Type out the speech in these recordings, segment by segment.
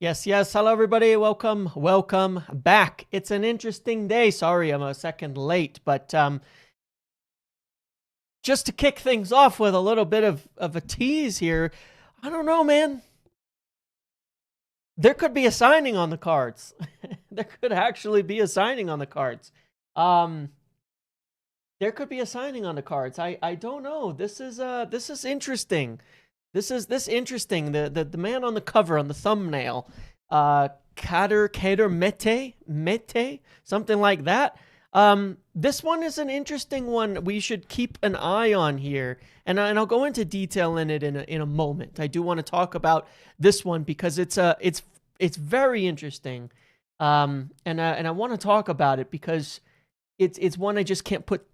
Yes, yes. Hello, everybody. Welcome back. It's an interesting day. Sorry, I'm a second late, but just to kick things off with a little bit of a tease here, I don't know, man. There could be a signing on the cards. There could actually be a signing on the cards. Um, there could be a signing on the cards. I don't know. This is interesting. This interesting. The man on the cover on the thumbnail, Kader Mete, something like that. This one is an interesting one. We should keep an eye on here, and I'll go into detail in it in a moment. I do want to talk about this one because it's very interesting, and I want to talk about it because it's one I just can't put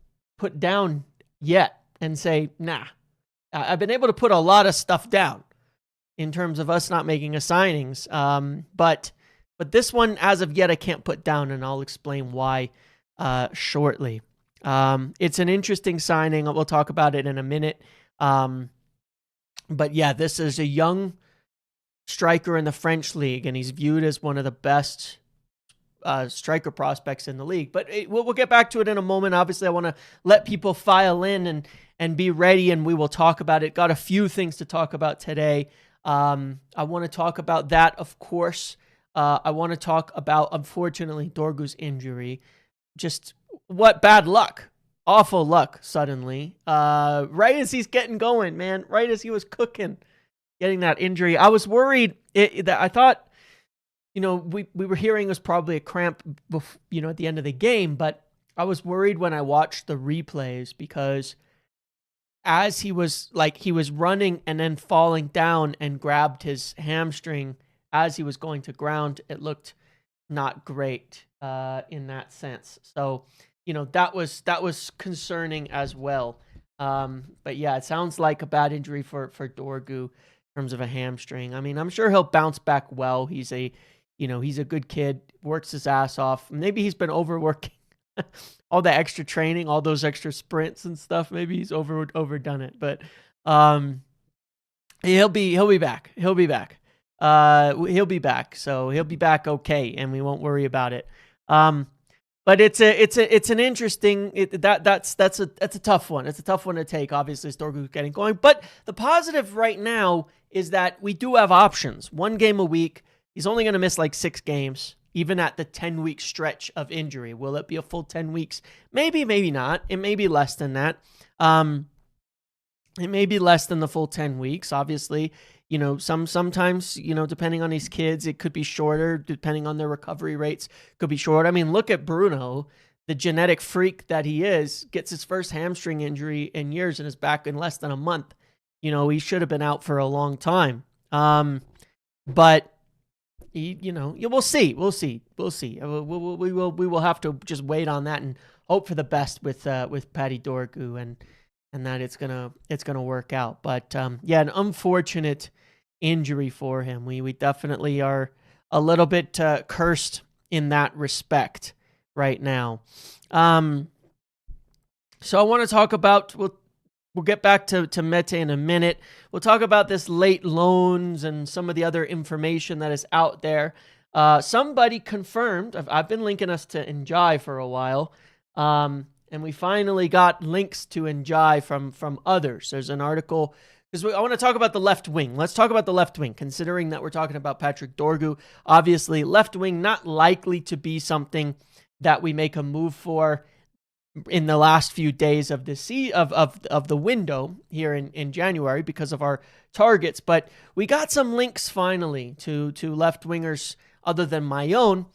down yet and say nah. I've been able to put a lot of stuff down in terms of us not making a signings. But this one, as of yet, I can't put down, and I'll explain why shortly. It's an interesting signing. We'll talk about it in a minute. But yeah, this is a young striker in the French league, and he's viewed as one of the best striker prospects in the league. But we'll get back to it in a moment. Obviously, I want to let people file in and be ready, and we will talk about it. Got a few things to talk about today. I want to talk about that, of course. I want to talk about, unfortunately, Dorgu's injury. Just what bad luck. Awful luck, suddenly. Right as he's getting going, man. Right as he was cooking, getting that injury. I was worried. I thought, we were hearing it was probably a cramp, at the end of the game, but I was worried when I watched the replays because as he was running and then falling down and grabbed his hamstring as he was going to ground, it looked not great in that sense. So, that was concerning as well. But yeah, it sounds like a bad injury for Dorgu in terms of a hamstring. I mean, I'm sure he'll bounce back well. He's a good kid, works his ass off. Maybe he's been overworking all the extra training, all those extra sprints and stuff. Maybe he's overdone it, but he'll be back. He'll be back. He'll be back. So he'll be back okay, and we won't worry about it. But it's an interesting that's a tough one. It's a tough one to take. Obviously, Dorgu getting going, but the positive right now is that we do have options. 1 game a week. He's only going to miss like 6 games, even at the 10-week stretch of injury. Will it be a full 10 weeks? Maybe, maybe not. It may be less than that. It may be less than the full 10 weeks. Obviously, sometimes, depending on these kids, it could be shorter, depending on their recovery rates, could be short. I mean, look at Bruno, the genetic freak that he is, gets his first hamstring injury in years and is back in less than a month. He should have been out for a long time. But we'll see. We will have to just wait on that and hope for the best with Patty Dorgu and that it's gonna work out. But yeah, an unfortunate injury for him. We definitely are a little bit cursed in that respect right now. So I want to talk about. We'll get back to Mete in a minute. We'll talk about this late loans and some of the other information that is out there. Somebody confirmed, I've been linking us to Njai for a while, and we finally got links to Njai from others. There's an article, because I want to talk about the left wing. Let's talk about the left wing, considering that we're talking about Patrick Dorgu. Obviously, left wing not likely to be something that we make a move for in the last few days of the of the window here in January because of our targets, but we got some links finally to left wingers other than my own.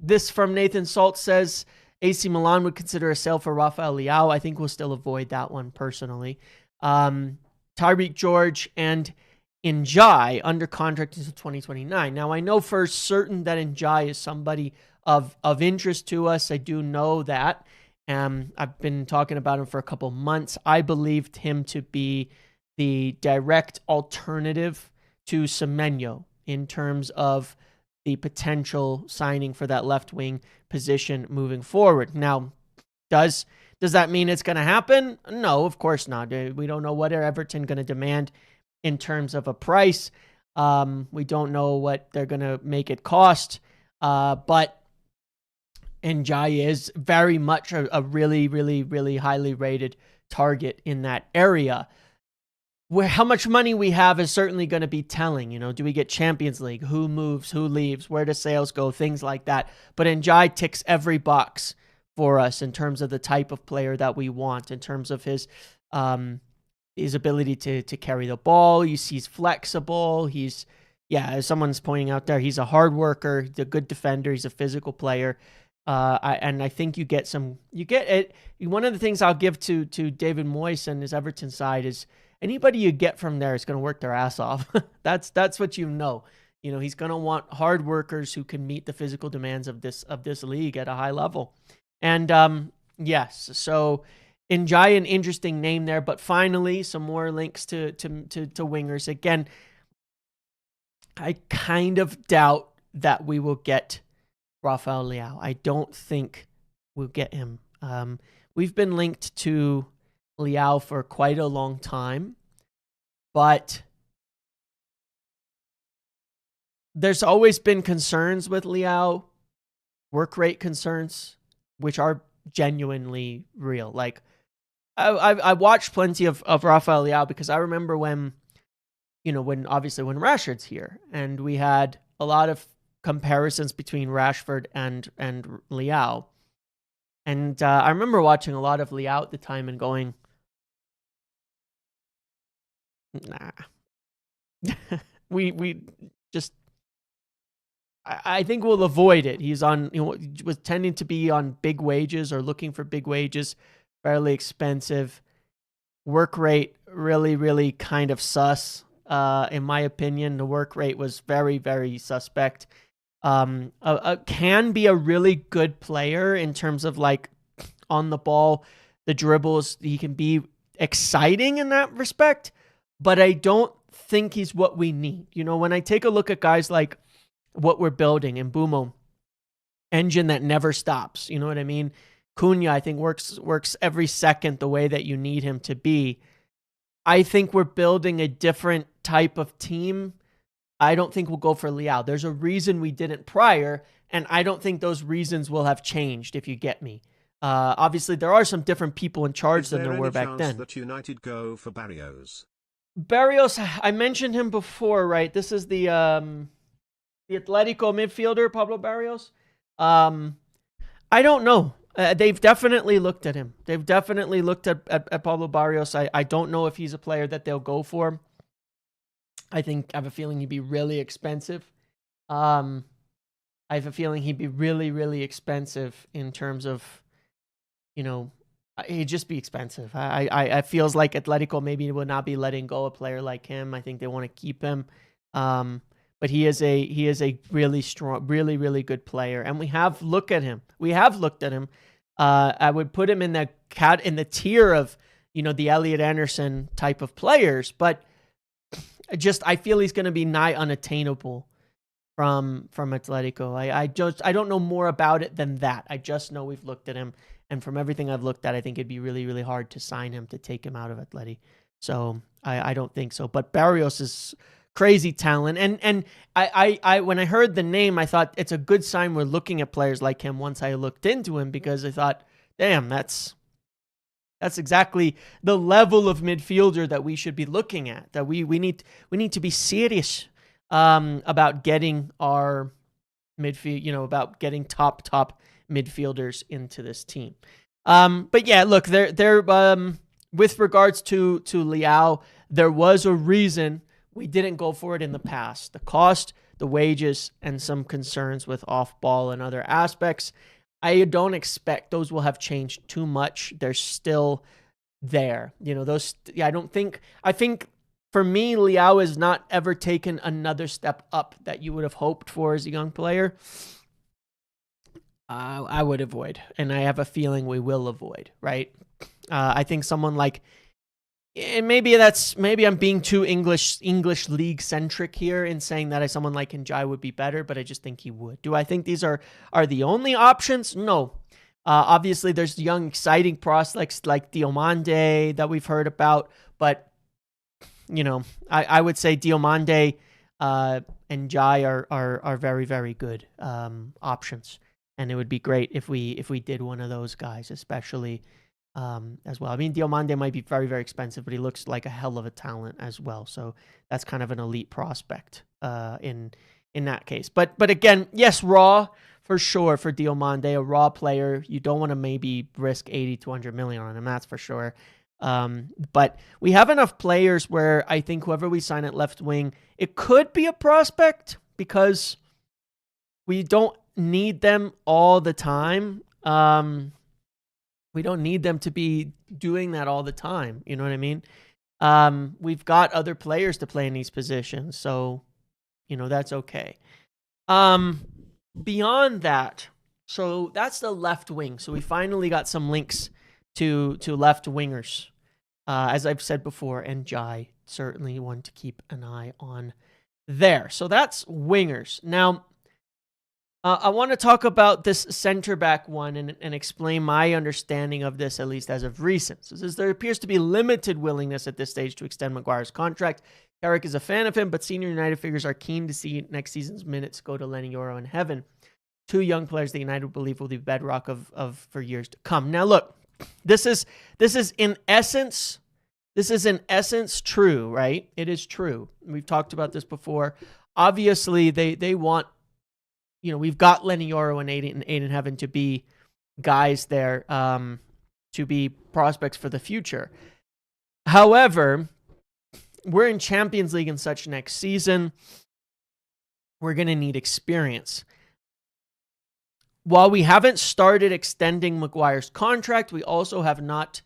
This from Nathan Salt says AC Milan would consider a sale for Rafael Leao. I think we'll still avoid that one personally. Tyreek George and Njai under contract until 2029. Now I know for certain that Njai is somebody of interest to us. I do know that. I've been talking about him for a couple months. I believed him to be the direct alternative to Semenyo in terms of the potential signing for that left wing position moving forward. Now, does that mean it's going to happen? No, of course not. We don't know what Everton going to demand in terms of a price. We don't know what they're going to make it cost. But Njai is very much a really, really, really highly rated target in that area. How much money we have is certainly going to be telling. Do we get Champions League? Who moves? Who leaves? Where do sales go? Things like that. But Njai ticks every box for us in terms of the type of player that we want, in terms of his ability to carry the ball. He's flexible. As someone's pointing out there, he's a hard worker. He's a good defender. He's a physical player. I think you get it. One of the things I'll give to David Moyes and his Everton side is anybody you get from there is going to work their ass off. That's what he's going to want hard workers who can meet the physical demands of this league at a high level. And yes, so Njai, an interesting name there, but finally some more links to wingers. Again, I kind of doubt that we will get Rafael Leao. I don't think we'll get him. We've been linked to Leao for quite a long time, but there's always been concerns with Leao, work rate concerns, which are genuinely real. Like, I watched plenty of Rafael Leao because I remember when Rashford's here, and we had a lot of comparisons between Rashford and Leao. And I remember watching a lot of Leao at the time and going, nah. we just, I think we'll avoid it. He was tending to be on big wages or looking for big wages, fairly expensive. Work rate really, really kind of sus. In my opinion, the work rate was very, very suspect. Can be a really good player in terms of like on the ball, the dribbles. He can be exciting in that respect, but I don't think he's what we need. When I take a look at guys like what we're building in Bumo, engine that never stops. You know what I mean? Cunha, I think works every second the way that you need him to be. I think we're building a different type of team. I don't think we'll go for Leao. There's a reason we didn't prior, and I don't think those reasons will have changed, if you get me. Obviously, there are some different people in charge than there were back then. That United go for Barrios? Barrios, I mentioned him before, right? This is the Atletico midfielder, Pablo Barrios. I don't know. They've definitely looked at him. They've definitely looked at Pablo Barrios. I don't know if he's a player that they'll go for. I have a feeling he'd be really expensive. I have a feeling he'd be really, really expensive in terms of, he'd just be expensive. I feels like Atletico maybe would not be letting go a player like him. I think they want to keep him. But he is a really strong, really, really good player. And we have looked at him. I would put him in the tier of, the Elliot Anderson type of players, but I feel he's going to be nigh unattainable from Atletico. I don't know more about it than that. I just know we've looked at him, and from everything I've looked at, I think it'd be really, really hard to sign him to take him out of Atleti. So I don't think so. But Barrios is crazy talent, and I when I heard the name, I thought it's a good sign we're looking at players like him. Once I looked into him, because I thought, damn, that's exactly the level of midfielder that we should be looking at. That we need to be serious about getting our midfield, about getting top midfielders into this team. But yeah, look, they're with regards to Leao, there was a reason we didn't go for it in the past. The cost, the wages, and some concerns with off-ball and other aspects. I don't expect those will have changed too much. They're still there. I think for me, Leao has not ever taken another step up that you would have hoped for as a young player. I would avoid, and I have a feeling we will avoid, right? I think someone like, and maybe I'm being too English league centric here in saying that someone like Njai would be better, but I just think he would. Do I think these are the only options? No. Obviously, there's young, exciting prospects like Diomande that we've heard about, but I would say Diomande and Jai are very, very good options. And it would be great if we did one of those guys, especially as well. I mean, Diomande might be very, very expensive, but he looks like a hell of a talent as well. So that's kind of an elite prospect in that case. But again, yes, raw for sure for Diomande, a raw player. You don't want to maybe risk 80 to 100 million on him, that's for sure. But we have enough players where I think whoever we sign at left wing, it could be a prospect because we don't need them all the time. We don't need them to be doing that all the time. You know what I mean? We've got other players to play in these positions, so that's okay. Beyond that, so that's the left wing. So we finally got some links to left wingers, as I've said before, and Jai certainly one to keep an eye on there. So that's wingers. Now, I want to talk about this center back one and explain my understanding of this, at least as of recent. So there appears to be limited willingness at this stage to extend Maguire's contract. Carrick is a fan of him, but senior United figures are keen to see next season's minutes go to Lenny Yoro and Heaven. Two young players that United believe will be bedrock of for years to come. Now, look, this is in essence true, right? It is true. We've talked about this before. Obviously, they want. We've got Lenny Yoro and Aiden Heaven to be guys there, to be prospects for the future. However, we're in Champions League and such next season. We're going to need experience. While we haven't started extending Maguire's contract, we also have not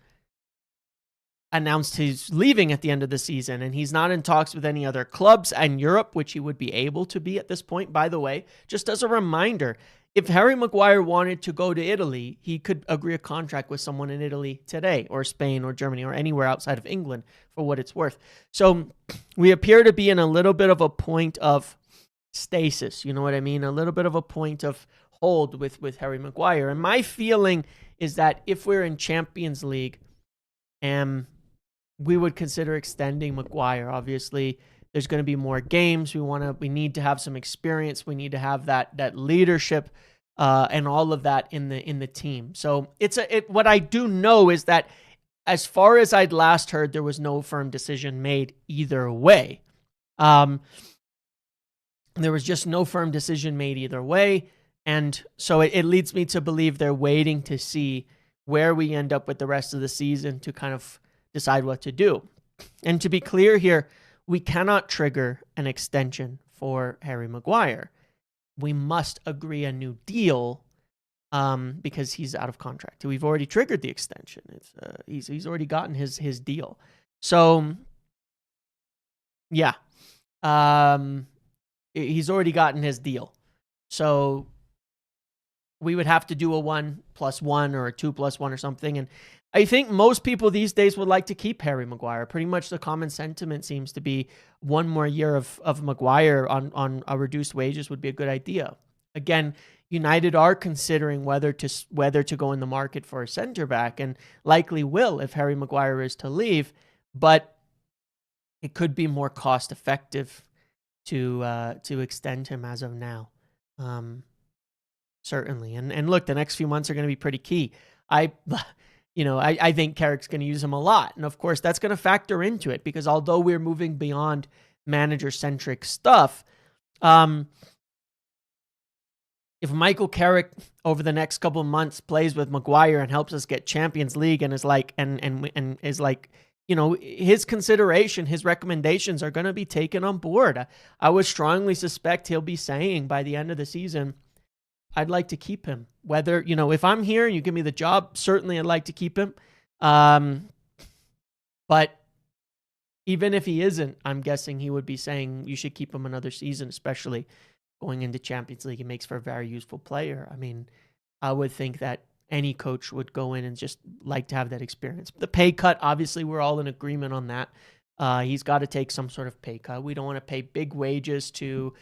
announced he's leaving at the end of the season, and he's not in talks with any other clubs in Europe, which he would be able to be at this point. By the way, just as a reminder, if Harry Maguire wanted to go to Italy, he could agree a contract with someone in Italy today, or Spain, or Germany, or anywhere outside of England, for what it's worth. So we appear to be in a little bit of a point of stasis, you know what I mean? A little bit of a point of hold with Harry Maguire. And my feeling is that if we're in Champions League, we would consider extending Maguire. Obviously, there's going to be more games. We need to have some experience. We need to have that leadership and all of that in the team. So what I do know is that as far as I'd last heard, there was no firm decision made either way. There was just no firm decision made either way. And so it leads me to believe they're waiting to see where we end up with the rest of the season to kind of decide what to do. And to be clear here, we cannot trigger an extension for Harry Maguire. We must agree a new deal because he's out of contract. We've already triggered the extension. He's already gotten his deal. So yeah, he's already gotten his deal. So we would have to do a 1+1 or a 2+1 or something. And I think most people these days would like to keep Harry Maguire. Pretty much the common sentiment seems to be one more year of Maguire on a reduced wages would be a good idea. Again, United are considering whether to go in the market for a center back, and likely will if Harry Maguire is to leave, but it could be more cost effective to extend him as of now. Certainly. And look, the next few months are going to be pretty key. I think Carrick's going to use him a lot. And of course, that's going to factor into it because although we're moving beyond manager-centric stuff, if Michael Carrick over the next couple of months plays with Maguire and helps us get Champions League and is like, and is like, his consideration, his recommendations are going to be taken on board. I would strongly suspect he'll be saying by the end of the season, I'd like to keep him. Whether, if I'm here and you give me the job, certainly I'd like to keep him. But even if he isn't, I'm guessing he would be saying you should keep him another season, especially going into Champions League. He makes for a very useful player. I mean, I would think that any coach would go in and just like to have that experience. The pay cut, obviously, we're all in agreement on that. He's got to take some sort of pay cut. We don't want to pay big wages to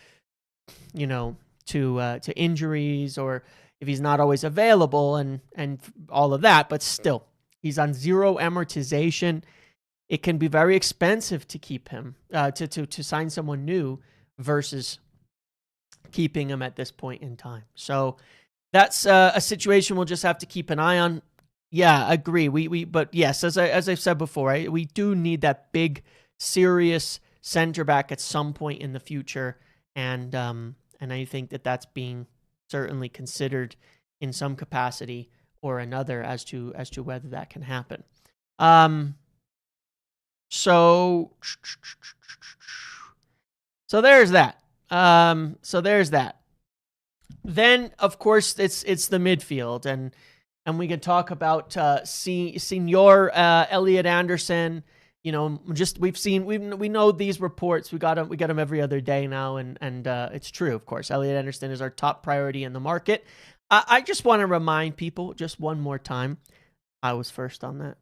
injuries or if he's not always available and all of that. But still, he's on zero amortization. It can be very expensive to keep him, to sign someone new versus keeping him at this point in time. So that's a situation we'll just have to keep an eye on. Yeah, agree. But yes, as I've said before, right, we do need that big, serious center back at some point in the future, and I think that that's being certainly considered in some capacity or another as to whether that can happen. So there's that. Then, of course, it's the midfield, and we can talk about Senior Elliot Anderson. You know, just we know these reports. We got them every other day now, and it's true. Of course, Elliot Anderson is our top priority in the market. I just want to remind people just one more time, I was first on that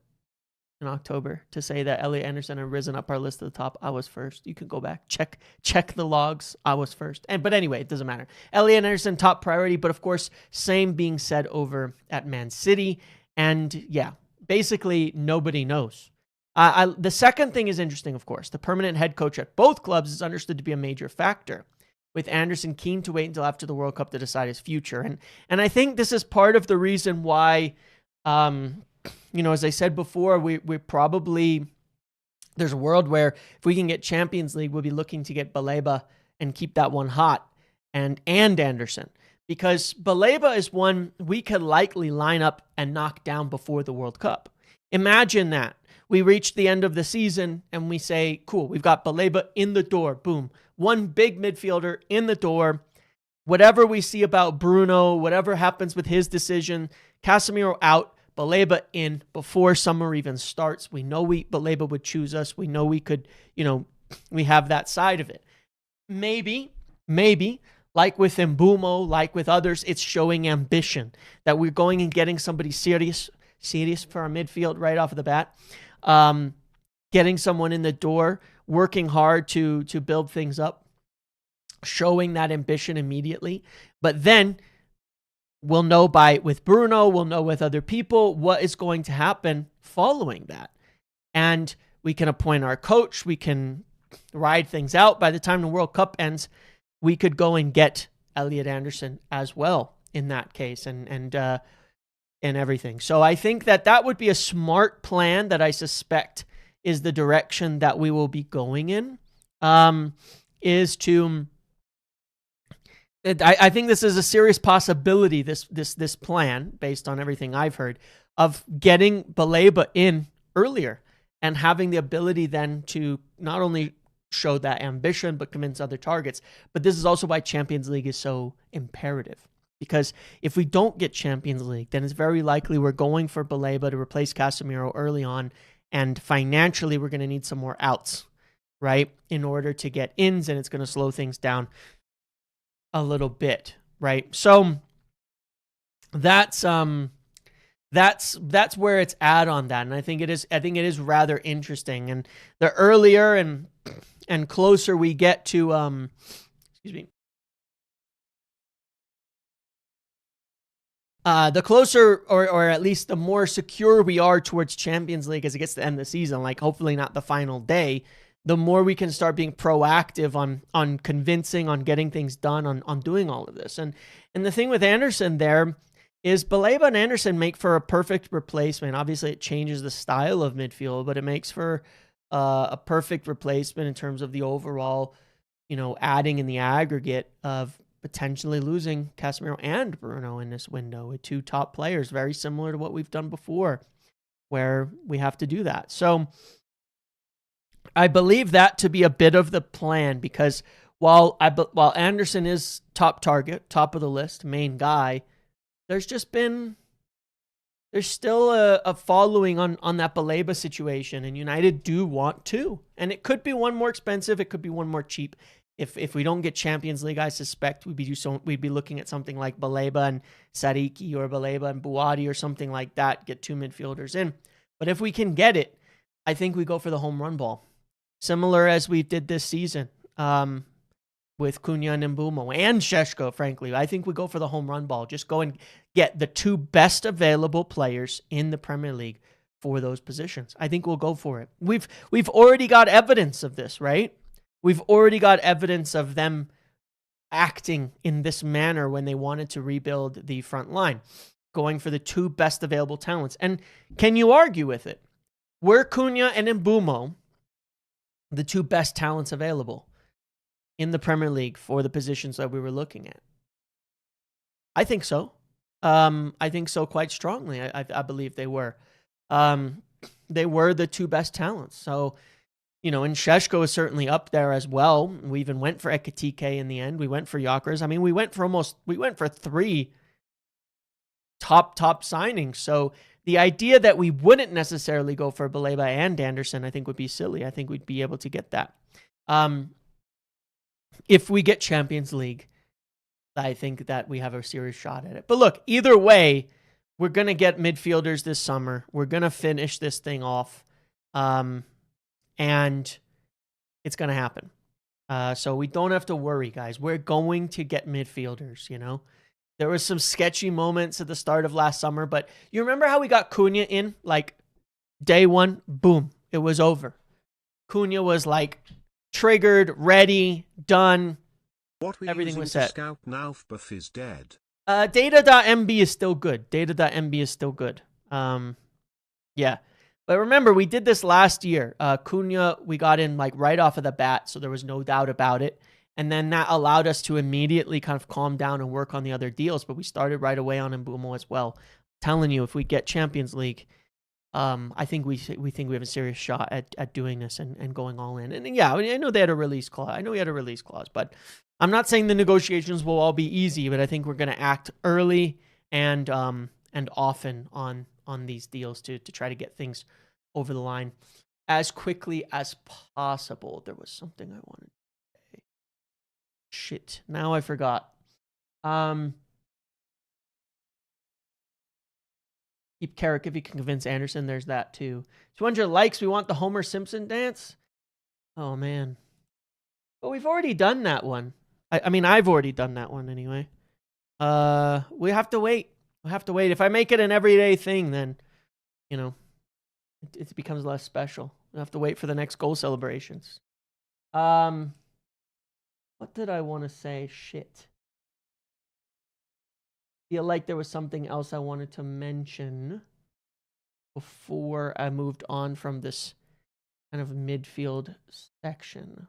in October to say that Elliot Anderson had risen up our list to the top. I was first. You can go back, check the logs. I was first. But anyway, it doesn't matter. Elliot Anderson, top priority, but of course, same being said over at Man City. And yeah, basically nobody knows. The second thing is interesting, of course. The permanent head coach at both clubs is understood to be a major factor, with Anderson keen to wait until after the World Cup to decide his future. And I think this is part of the reason why, as I said before, we probably, there's a world where if we can get Champions League, we'll be looking to get Baleba and keep that one hot, and Anderson. Because Baleba is one we could likely line up and knock down before the World Cup. Imagine that. We reach the end of the season and we say, cool, we've got Baleba in the door. Boom. One big midfielder in the door. Whatever we see about Bruno, whatever happens with his decision, Casemiro out, Baleba in before summer even starts. We know Baleba would choose us. We know we could, we have that side of it. Maybe, like with Mbumo, like with others, it's showing ambition that we're going and getting somebody serious for our midfield right off of the bat. Getting someone in the door, working hard to build things up, showing that ambition immediately. But then we'll know with Bruno, we'll know with other people what is going to happen following that. And we can appoint our coach. We can ride things out. By the time the World Cup ends, we could go and get Elliot Anderson as well in that case and everything. So I think that would be a smart plan that I suspect is the direction that we will be going in, is to... I think this is a serious possibility, this plan, based on everything I've heard, of getting Baleba in earlier and having the ability then to not only show that ambition, but convince other targets. But this is also why Champions League is so imperative. Because if we don't get Champions League, then it's very likely we're going for Baleba to replace Casemiro early on, and financially we're going to need some more outs, right, in order to get ins, and it's going to slow things down a little bit, right? So that's where it's at on that, and I think it is rather interesting. And the earlier and closer we get to the closer or at least the more secure we are towards Champions League as it gets to the end of the season, like hopefully not the final day, the more we can start being proactive on convincing, on getting things done, on doing all of this. And the thing with Anderson there is Baleba and Anderson make for a perfect replacement. Obviously, it changes the style of midfield, but it makes for a perfect replacement in terms of the overall, adding in the aggregate of potentially losing Casemiro and Bruno in this window with two top players, very similar to what we've done before, where we have to do that. So I believe that to be a bit of the plan, because while Anderson is top target, top of the list, main guy, there's still a following on that Baleba situation, and United do want to. And it could be one more expensive, it could be one more cheap. If we don't get Champions League, I suspect we'd be looking at something like Baleba and Sariki, or Baleba and Buwadi, or something like that, get two midfielders in. But if we can get it, I think we go for the home run ball. Similar as we did this season with Cunha and Mbumo and Šeško, frankly. I think we go for the home run ball. Just go and get the two best available players in the Premier League for those positions. I think we'll go for it. We've already got evidence of this, right? We've already got evidence of them acting in this manner when they wanted to rebuild the front line, going for the two best available talents. And can you argue with it? Were Cunha and Mbeumo the two best talents available in the Premier League for the positions that we were looking at? I think so. I think so quite strongly. I believe they were. They were the two best talents. So, and Šeško is certainly up there as well. We even went for Ekitike in the end. We went for Gyökeres. I mean, we went for three top signings. So the idea that we wouldn't necessarily go for Baleba and Anderson, I think would be silly. I think we'd be able to get that. If we get Champions League, I think that we have a serious shot at it. But look, either way, we're going to get midfielders this summer. We're going to finish this thing off. And it's going to happen. So we don't have to worry, guys. We're going to get midfielders, There was some sketchy moments at the start of last summer, but you remember how we got Cunha in? Like, day one, boom, it was over. Cunha was like triggered, ready, done. Everything was set. Scout now buff is dead. Data.mb is still good. Data.mb is still good. Yeah. But remember, we did this last year. Cunha, we got in like right off of the bat, so there was no doubt about it. And then that allowed us to immediately kind of calm down and work on the other deals. But we started right away on Mbeumo as well. I'm telling you, if we get Champions League, I think we think we have a serious shot at doing this and going all in. And yeah, I know they had a release clause. I know we had a release clause, but I'm not saying the negotiations will all be easy. But I think we're going to act early and often on these deals to try to get things over the line as quickly as possible. There was something I wanted to say. Shit, now I forgot. Keep Carrick if you can convince Anderson. There's that too. 200 likes. We want the Homer Simpson dance. Oh man. But we've already done that one. I mean, I've already done that one anyway. We have to wait. We have to wait. If I make it an everyday thing, then, it becomes less special. We have to wait for the next goal celebrations. What did I want to say? Shit. Feel like there was something else I wanted to mention before I moved on from this kind of midfield section.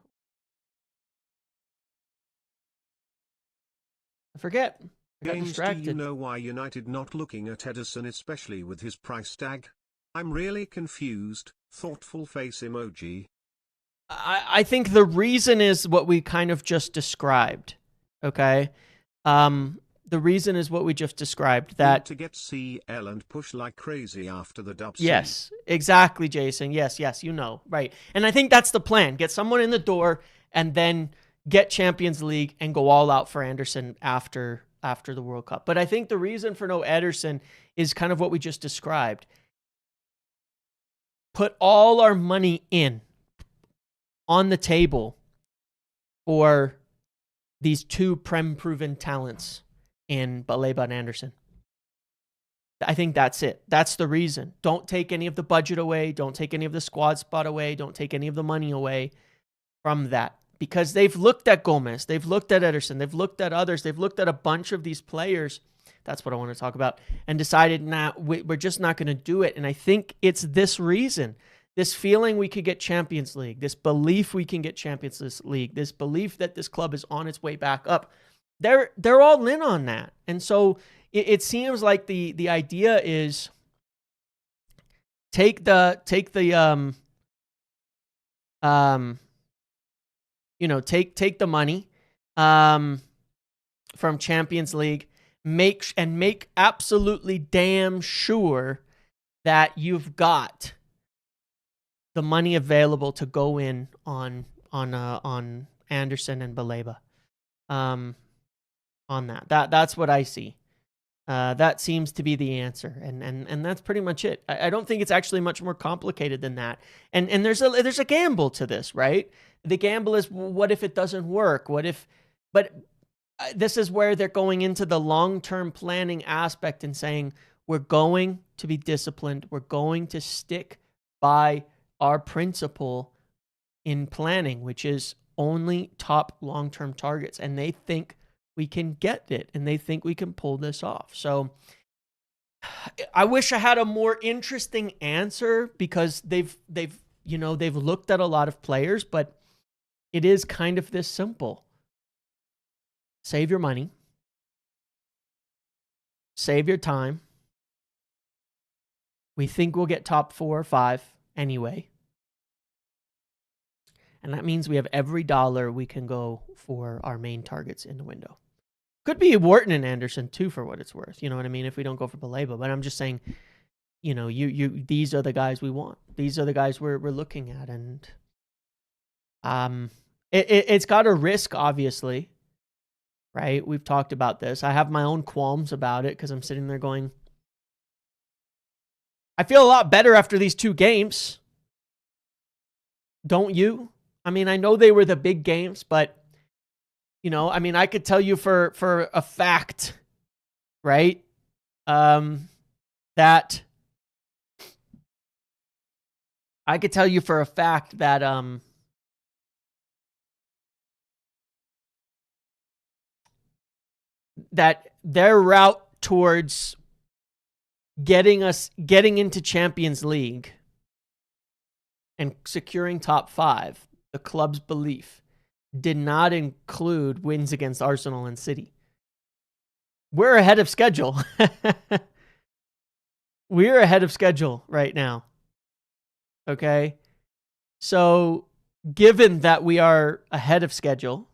I forget. I got distracted. Do you know why United not looking at Ederson, especially with his price tag? I'm really confused. Thoughtful face emoji. I think the reason is what we kind of just described. Okay? The reason is what we just described. That to get CL and push like crazy after the dub. Yes, exactly, Jason. Yes, right. And I think that's the plan. Get someone in the door and then get Champions League and go all out for Anderson after the World Cup. But I think the reason for no Ederson is kind of what we just described. Put all our money on the table for these two Prem-proven talents in Baleba and Anderson. I think that's it. That's the reason. Don't take any of the budget away. Don't take any of the squad spot away. Don't take any of the money away from that. Because they've looked at Gomez. They've looked at Ederson. They've looked at others. They've looked at a bunch of these players. That's what I want to talk about. And decided, we're just not going to do it. And I think it's this reason. This feeling we could get Champions League. This belief we can get Champions League. This belief that this club is on its way back up. They're all in on that. And so it seems like the idea is take the money from Champions League, make absolutely damn sure that you've got the money available to go in on Anderson and Baleba. On that's what I see. That seems to be the answer, and that's pretty much it. I don't think it's actually much more complicated than that. And there's a gamble to this, right? The gamble is, what if it doesn't work? But this is where they're going into the long-term planning aspect and saying, we're going to be disciplined. We're going to stick by our principle in planning, which is only top long-term targets, and they think we can get it, and they think we can pull this off. So I wish I had a more interesting answer, because they've looked at a lot of players, but it is kind of this simple. Save your money. Save your time. We think we'll get top 4 or 5 anyway. And that means we have every dollar we can go for our main targets in the window. Could be Wharton and Anderson too, for what it's worth. You know what I mean? If we don't go for Baleba. But I'm just saying, these are the guys we want. These are the guys we're looking at. And it's got a risk, obviously. Right? We've talked about this. I have my own qualms about it, because I'm sitting there going, I feel a lot better after these 2 games. Don't you? I mean, I know they were the big games, but, I could tell you for a fact, right? That I could tell you for a fact that, that their route towards getting into Champions League and securing top 5, the club's belief, did not include wins against Arsenal and City. We're ahead of schedule. We're ahead of schedule right now. Okay? So, given that we are ahead of schedule,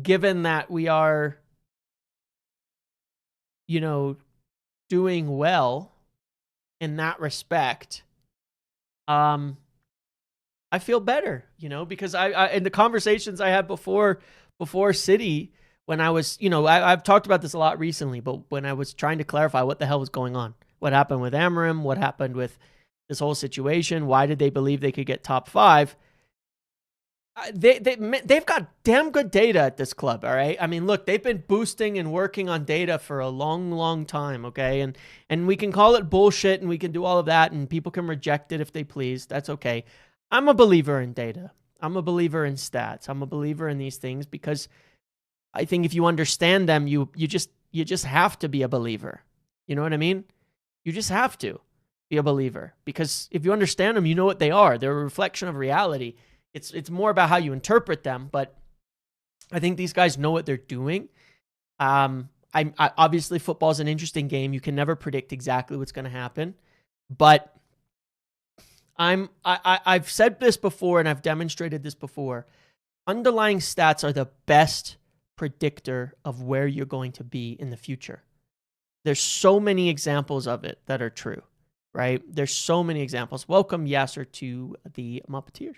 given that we are, doing well in that respect, I feel better, because I in the conversations I had before City, when I was, I've talked about this a lot recently, but when I was trying to clarify what the hell was going on, what happened with Amorim, what happened with this whole situation, why did they believe they could get top 5? They've got damn good data at this club, all right? I mean, look, they've been boosting and working on data for a long, long time, okay? And we can call it bullshit, and we can do all of that, and people can reject it if they please. That's okay. I'm a believer in data. I'm a believer in stats. I'm a believer in these things, because I think if you understand them, you just have to be a believer. You know what I mean? You just have to be a believer, because if you understand them, you know what they are. They're a reflection of reality. It's more about how you interpret them, but I think these guys know what they're doing. I obviously, football is an interesting game. You can never predict exactly what's going to happen, but I've said this before, and I've demonstrated this before. Underlying stats are the best predictor of where you're going to be in the future. There's so many examples of it that are true, right? There's so many examples. Welcome, Yasser, to the Muppeteers.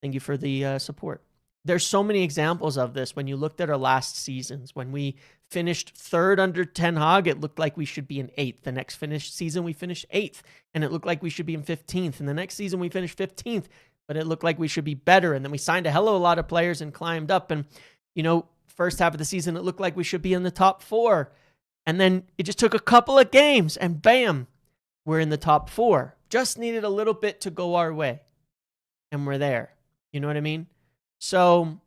Thank you for the support. There's so many examples of this. When you looked at our last seasons, when we finished 3rd under Ten Hag, it looked like we should be in 8th. The next season, we finished 8th, and it looked like we should be in 15th. And the next season, we finished 15th, but it looked like we should be better. And then we signed a hell of a lot of players and climbed up. And, first half of the season, it looked like we should be in the top 4. And then it just took a couple of games, and bam, we're in the top 4. Just needed a little bit to go our way, and we're there. You know what I mean? So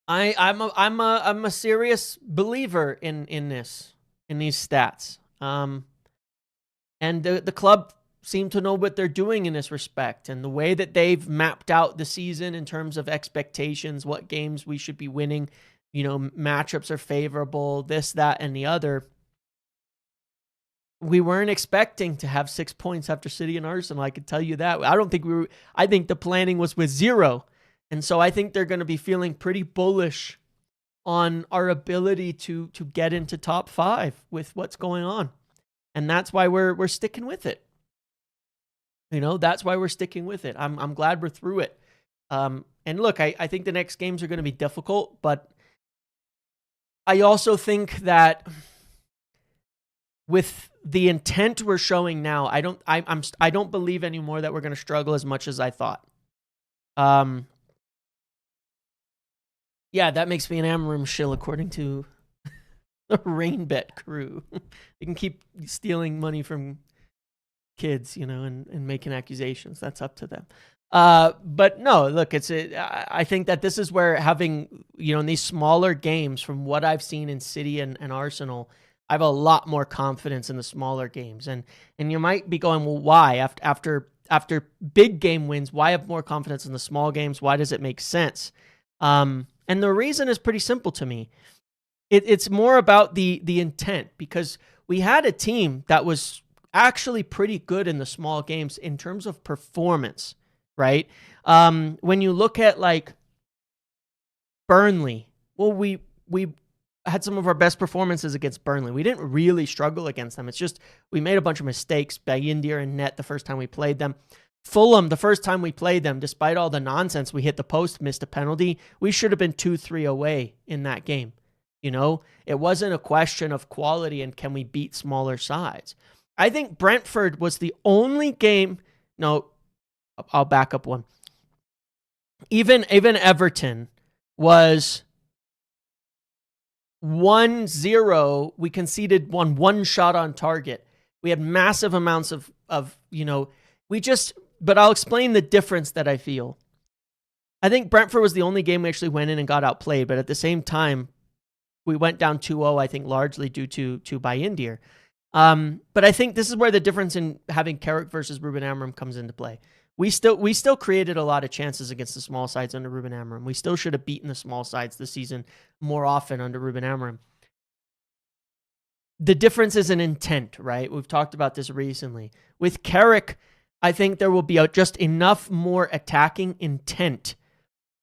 I'm a serious believer in these stats. And the club seem to know what they're doing in this respect, and the way that they've mapped out the season in terms of expectations, what games we should be winning, matchups are favorable, this, that, and the other. We weren't expecting to have 6 points after City and Arsenal. I could tell you that. I think the planning was with 0. And so I think they're going to be feeling pretty bullish on our ability to get into top 5 with what's going on. And that's why we're sticking with it. That's why we're sticking with it. I'm glad we're through it. And look, I think the next games are going to be difficult, but I also think that with the intent we're showing now, I don't believe anymore that we're going to struggle as much as I thought. Yeah, that makes me an Amorim shill, according to the Rainbet crew. They can keep stealing money from kids, and making accusations. That's up to them. But no, look, I think that this is where having, in these smaller games, from what I've seen in City and Arsenal, I have a lot more confidence in the smaller games. And you might be going, well, why? After big game wins, why have more confidence in the small games? Why does it make sense? And the reason is pretty simple to me. It's more about the intent, because we had a team that was actually pretty good in the small games in terms of performance, right? When you look at like Burnley, well, we had some of our best performances against Burnley. We didn't really struggle against them. It's just we made a bunch of mistakes by India and Net the first time we played them. Fulham, the first time we played them, despite all the nonsense, we hit the post, missed a penalty. We should have been 2-3 away in that game. It wasn't a question of quality and can we beat smaller sides. I think Brentford was the only game. No, I'll back up one. Even Everton was 1-0. We conceded one shot on target. We had massive amounts of but I'll explain the difference that I feel. I think Brentford was the only game we actually went in and got outplayed, but at the same time, we went down 2-0, I think largely due to Bayindir. But I think this is where the difference in having Carrick versus Ruben Amorim comes into play. We still created a lot of chances against the small sides under Ruben Amorim. We still should have beaten the small sides this season more often under Ruben Amorim. The difference is in intent, right? We've talked about this recently. With Carrick, I think there will be just enough more attacking intent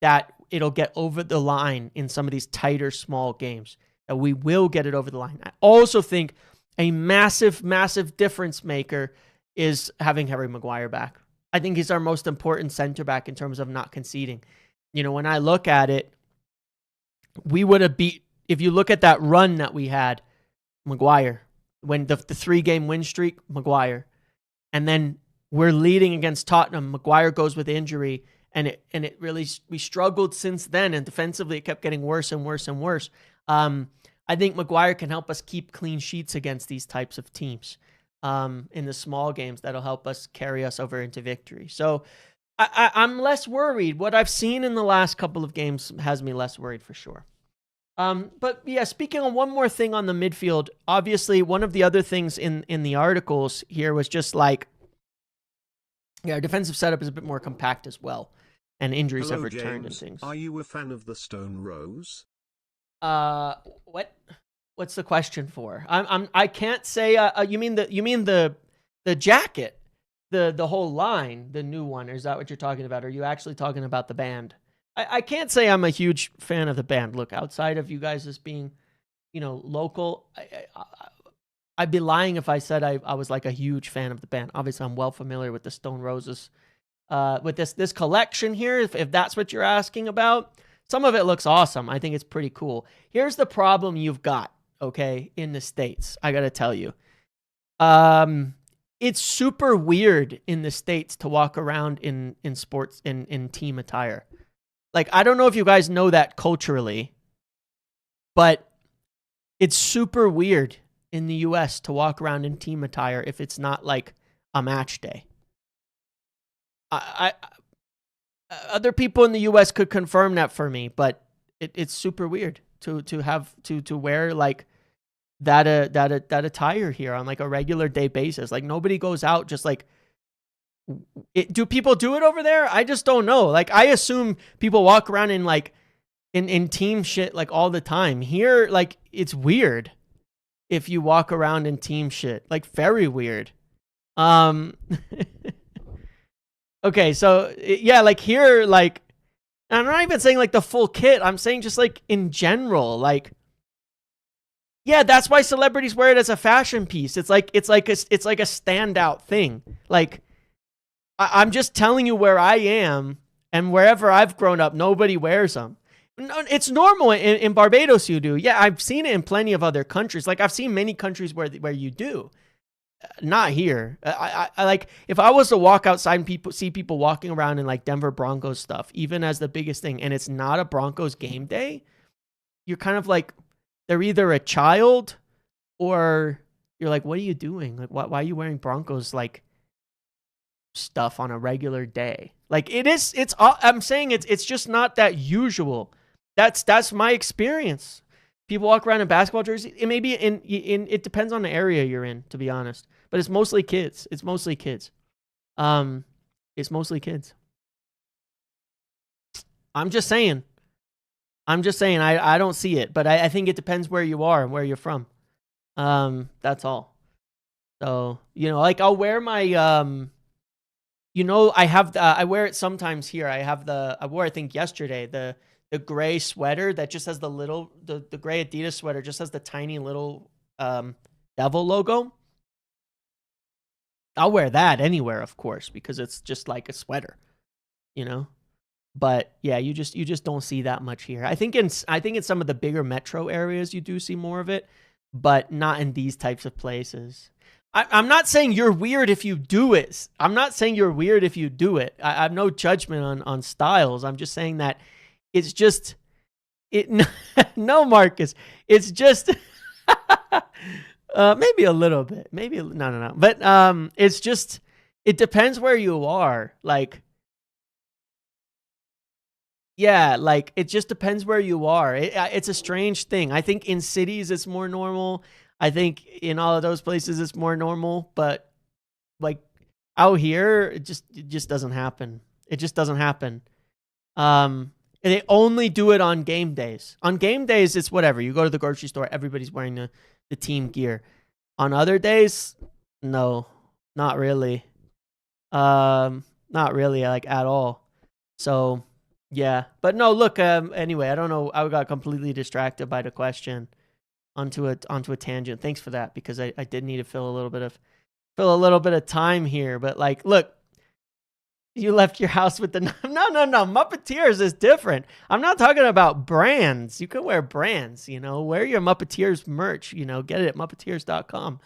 that it'll get over the line in some of these tighter, small games, that we will get it over the line. I also think a massive, massive difference maker is having Harry Maguire back. I think he's our most important center back in terms of not conceding. When I look at it, we would have beat, if you look at that run that we had, Maguire, when the 3-game win streak, Maguire, and then we're leading against Tottenham, Maguire goes with injury, and it really, we struggled since then, and defensively it kept getting worse and worse and worse. I think Maguire can help us keep clean sheets against these types of teams in the small games. That'll help us carry us over into victory. So I'm less worried. What I've seen in the last couple of games has me less worried for sure. But yeah, speaking on one more thing on the midfield, obviously one of the other things in the articles here was just like, our defensive setup is a bit more compact as well. And injuries have returned and things. Are you a fan of the Stone Rose? What? What's the question for? I can't say. You mean the jacket, the whole line, the new one? Or is that what you're talking about? Or are you actually talking about the band? I can't say I'm a huge fan of the band. Look, outside of you guys as being, local, I'd be lying if I said I was like a huge fan of the band. Obviously, I'm well familiar with the Stone Roses. With this collection here, if that's what you're asking about, some of it looks awesome. I think it's pretty cool. Here's the problem you've got, okay, in the States. I got to tell you. It's super weird in the States to walk around in sports, in team attire. Like, I don't know if you guys know that culturally, but it's super weird in the US to walk around in team attire if it's not like a match day. Other people in the U.S. could confirm that for me, but it's super weird to wear like that attire here on like a regular day basis. Like nobody goes out just like. Do people do it over there? I just don't know. Like I assume people walk around in like in team shit like all the time. Here, like it's weird if you walk around in team shit, like very weird. Okay, so yeah, like here, like I'm not even saying like the full kit. I'm saying just like in general, like yeah, that's why celebrities wear it as a fashion piece. It's like a standout thing. Like I'm just telling you where I am, and wherever I've grown up, nobody wears them. It's normal in Barbados. You do, yeah. I've seen it in plenty of other countries. Like I've seen many countries where you do. Not here. I like if I was to walk outside and see people walking around in like Denver Broncos stuff, even as the biggest thing, and it's not a Broncos game day, you're kind of like they're either a child or you're like, what are you doing? Like, why are you wearing Broncos like stuff on a regular day. Like I'm saying it's just not that usual. That's my experience. People walk around in basketball jerseys. It may be it depends on the area you're in, to be honest. But it's mostly kids. It's mostly kids. It's mostly kids. I'm just saying. I don't see it, but I think it depends where you are and where you're from. That's all. So, like I'll wear my, I wear it sometimes here. I wore, I think yesterday, the gray sweater that just has the gray Adidas sweater just has the tiny little, devil logo. I'll wear that anywhere, of course, because it's just like a sweater, But yeah, you just don't see that much here. I think in some of the bigger metro areas you do see more of it, but not in these types of places. I'm not saying you're weird if you do it. I have no judgment on styles. I'm just saying that it's just no, Marcus. It's just maybe a little bit. Maybe no. But it's just it depends where you are. Like, yeah, like it just depends where you are. It's a strange thing. I think in cities it's more normal. I think in all of those places it's more normal, but like out here it just doesn't happen. It just doesn't happen. They only do it on game days. On game days it's whatever. You go to the grocery store, everybody's wearing the team gear. On other days, no, not really. Not really, like at all. So yeah, but no, look, anyway, I don't know. I got completely distracted by the question onto a tangent. Thanks for that, because I did need to fill a little bit of time here. But like, look, you left your house with the no. Muppeteers is different. I'm not talking about brands. You can wear brands, wear your Muppeteers merch, get it at Muppeteers.com,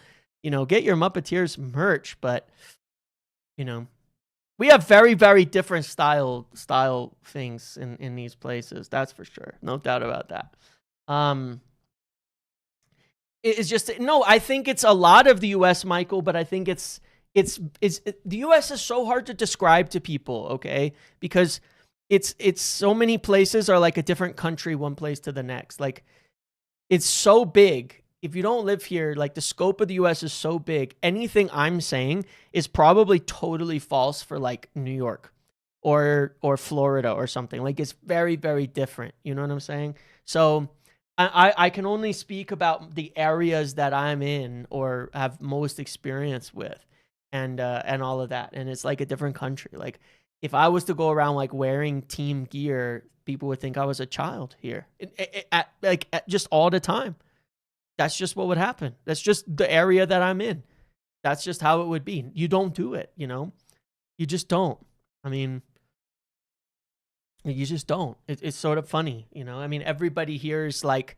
get your Muppeteers merch. But, we have very, very different style things in these places. That's for sure. No doubt about that. It's just, no, I think it's a lot of the U.S., Michael, but I think it's the U.S. is so hard to describe to people, okay? Because it's so many places are like a different country, one place to the next. Like, it's so big. If you don't live here, like the scope of the U.S. is so big. Anything I'm saying is probably totally false for like New York or Florida or something. Like, it's very, very different. You know what I'm saying? So I can only speak about the areas that I'm in or have most experience with, and all of that. And it's like a different country. Like, if I was to go around like wearing team gear, people would think I was a child here, just all the time. That's just what would happen. That's just the area that I'm in. That's just how it would be. You don't do it, You just don't. I mean, you just don't. It's sort of funny, I mean, everybody here is like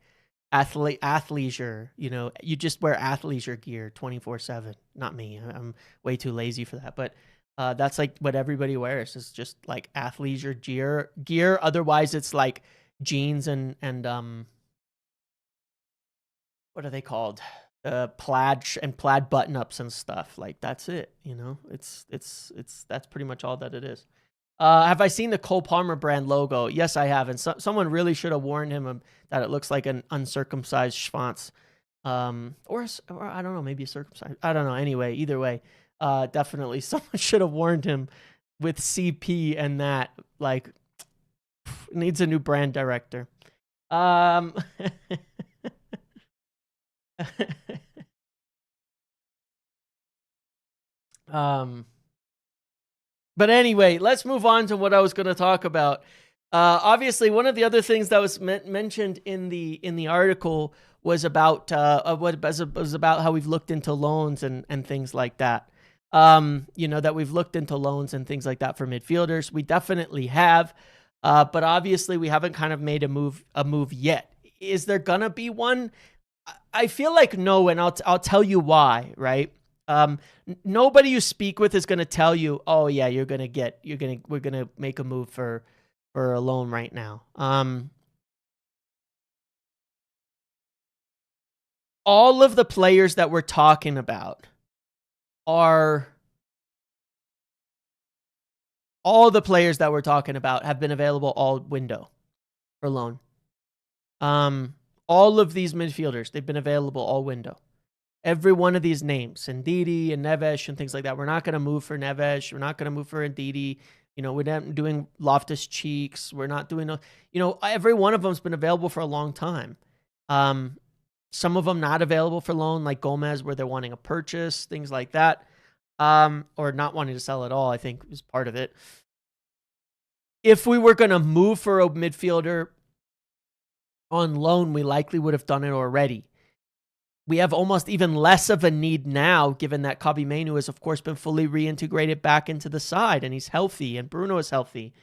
athleisure, You just wear athleisure gear 24/7. Not me. I'm way too lazy for that. But that's like what everybody wears. It's just like athleisure gear. Otherwise, it's like jeans and what are they called? Plaid button-ups and stuff. Like, that's it, It's that's pretty much all that it is. Have I seen the Cole Palmer brand logo? Yes, I have. And someone really should have warned him that it looks like an uncircumcised schwanz. Or I don't know, maybe a circumcised. I don't know. Anyway, either way, definitely someone should have warned him with CP and that. Like, needs a new brand director. But anyway, let's move on to what I was going to talk about. Obviously, one of the other things that was mentioned in the article was about was about how we've looked into loans and things like that. That we've looked into loans and things like that for midfielders. We definitely have, but obviously we haven't kind of made a move yet. Is there gonna be one? I feel like no, and I'll tell you why, right? Nobody you speak with is going to tell you, oh yeah, we're going to make a move for a loan right now. All of the players that we're talking about are all the players that we're talking about have been available all window for loan. All of these midfielders, they've been available all window. Every one of these names, Ndidi and Neves and things like that. We're not going to move for Neves. We're not going to move for Ndidi. You know, we're not doing Loftus-Cheeks. We're not doing, you know, every one of them's been available for a long time. Some of them not available for loan, like Gomez, where they're wanting a purchase, things like that. Or not wanting to sell at all, I think is part of it. If we were going to move for a midfielder on loan, we likely would have done it already. We have almost even less of a need now, given that Kobbie Mainoo has, of course, been fully reintegrated back into the side, and he's healthy, and Bruno is healthy.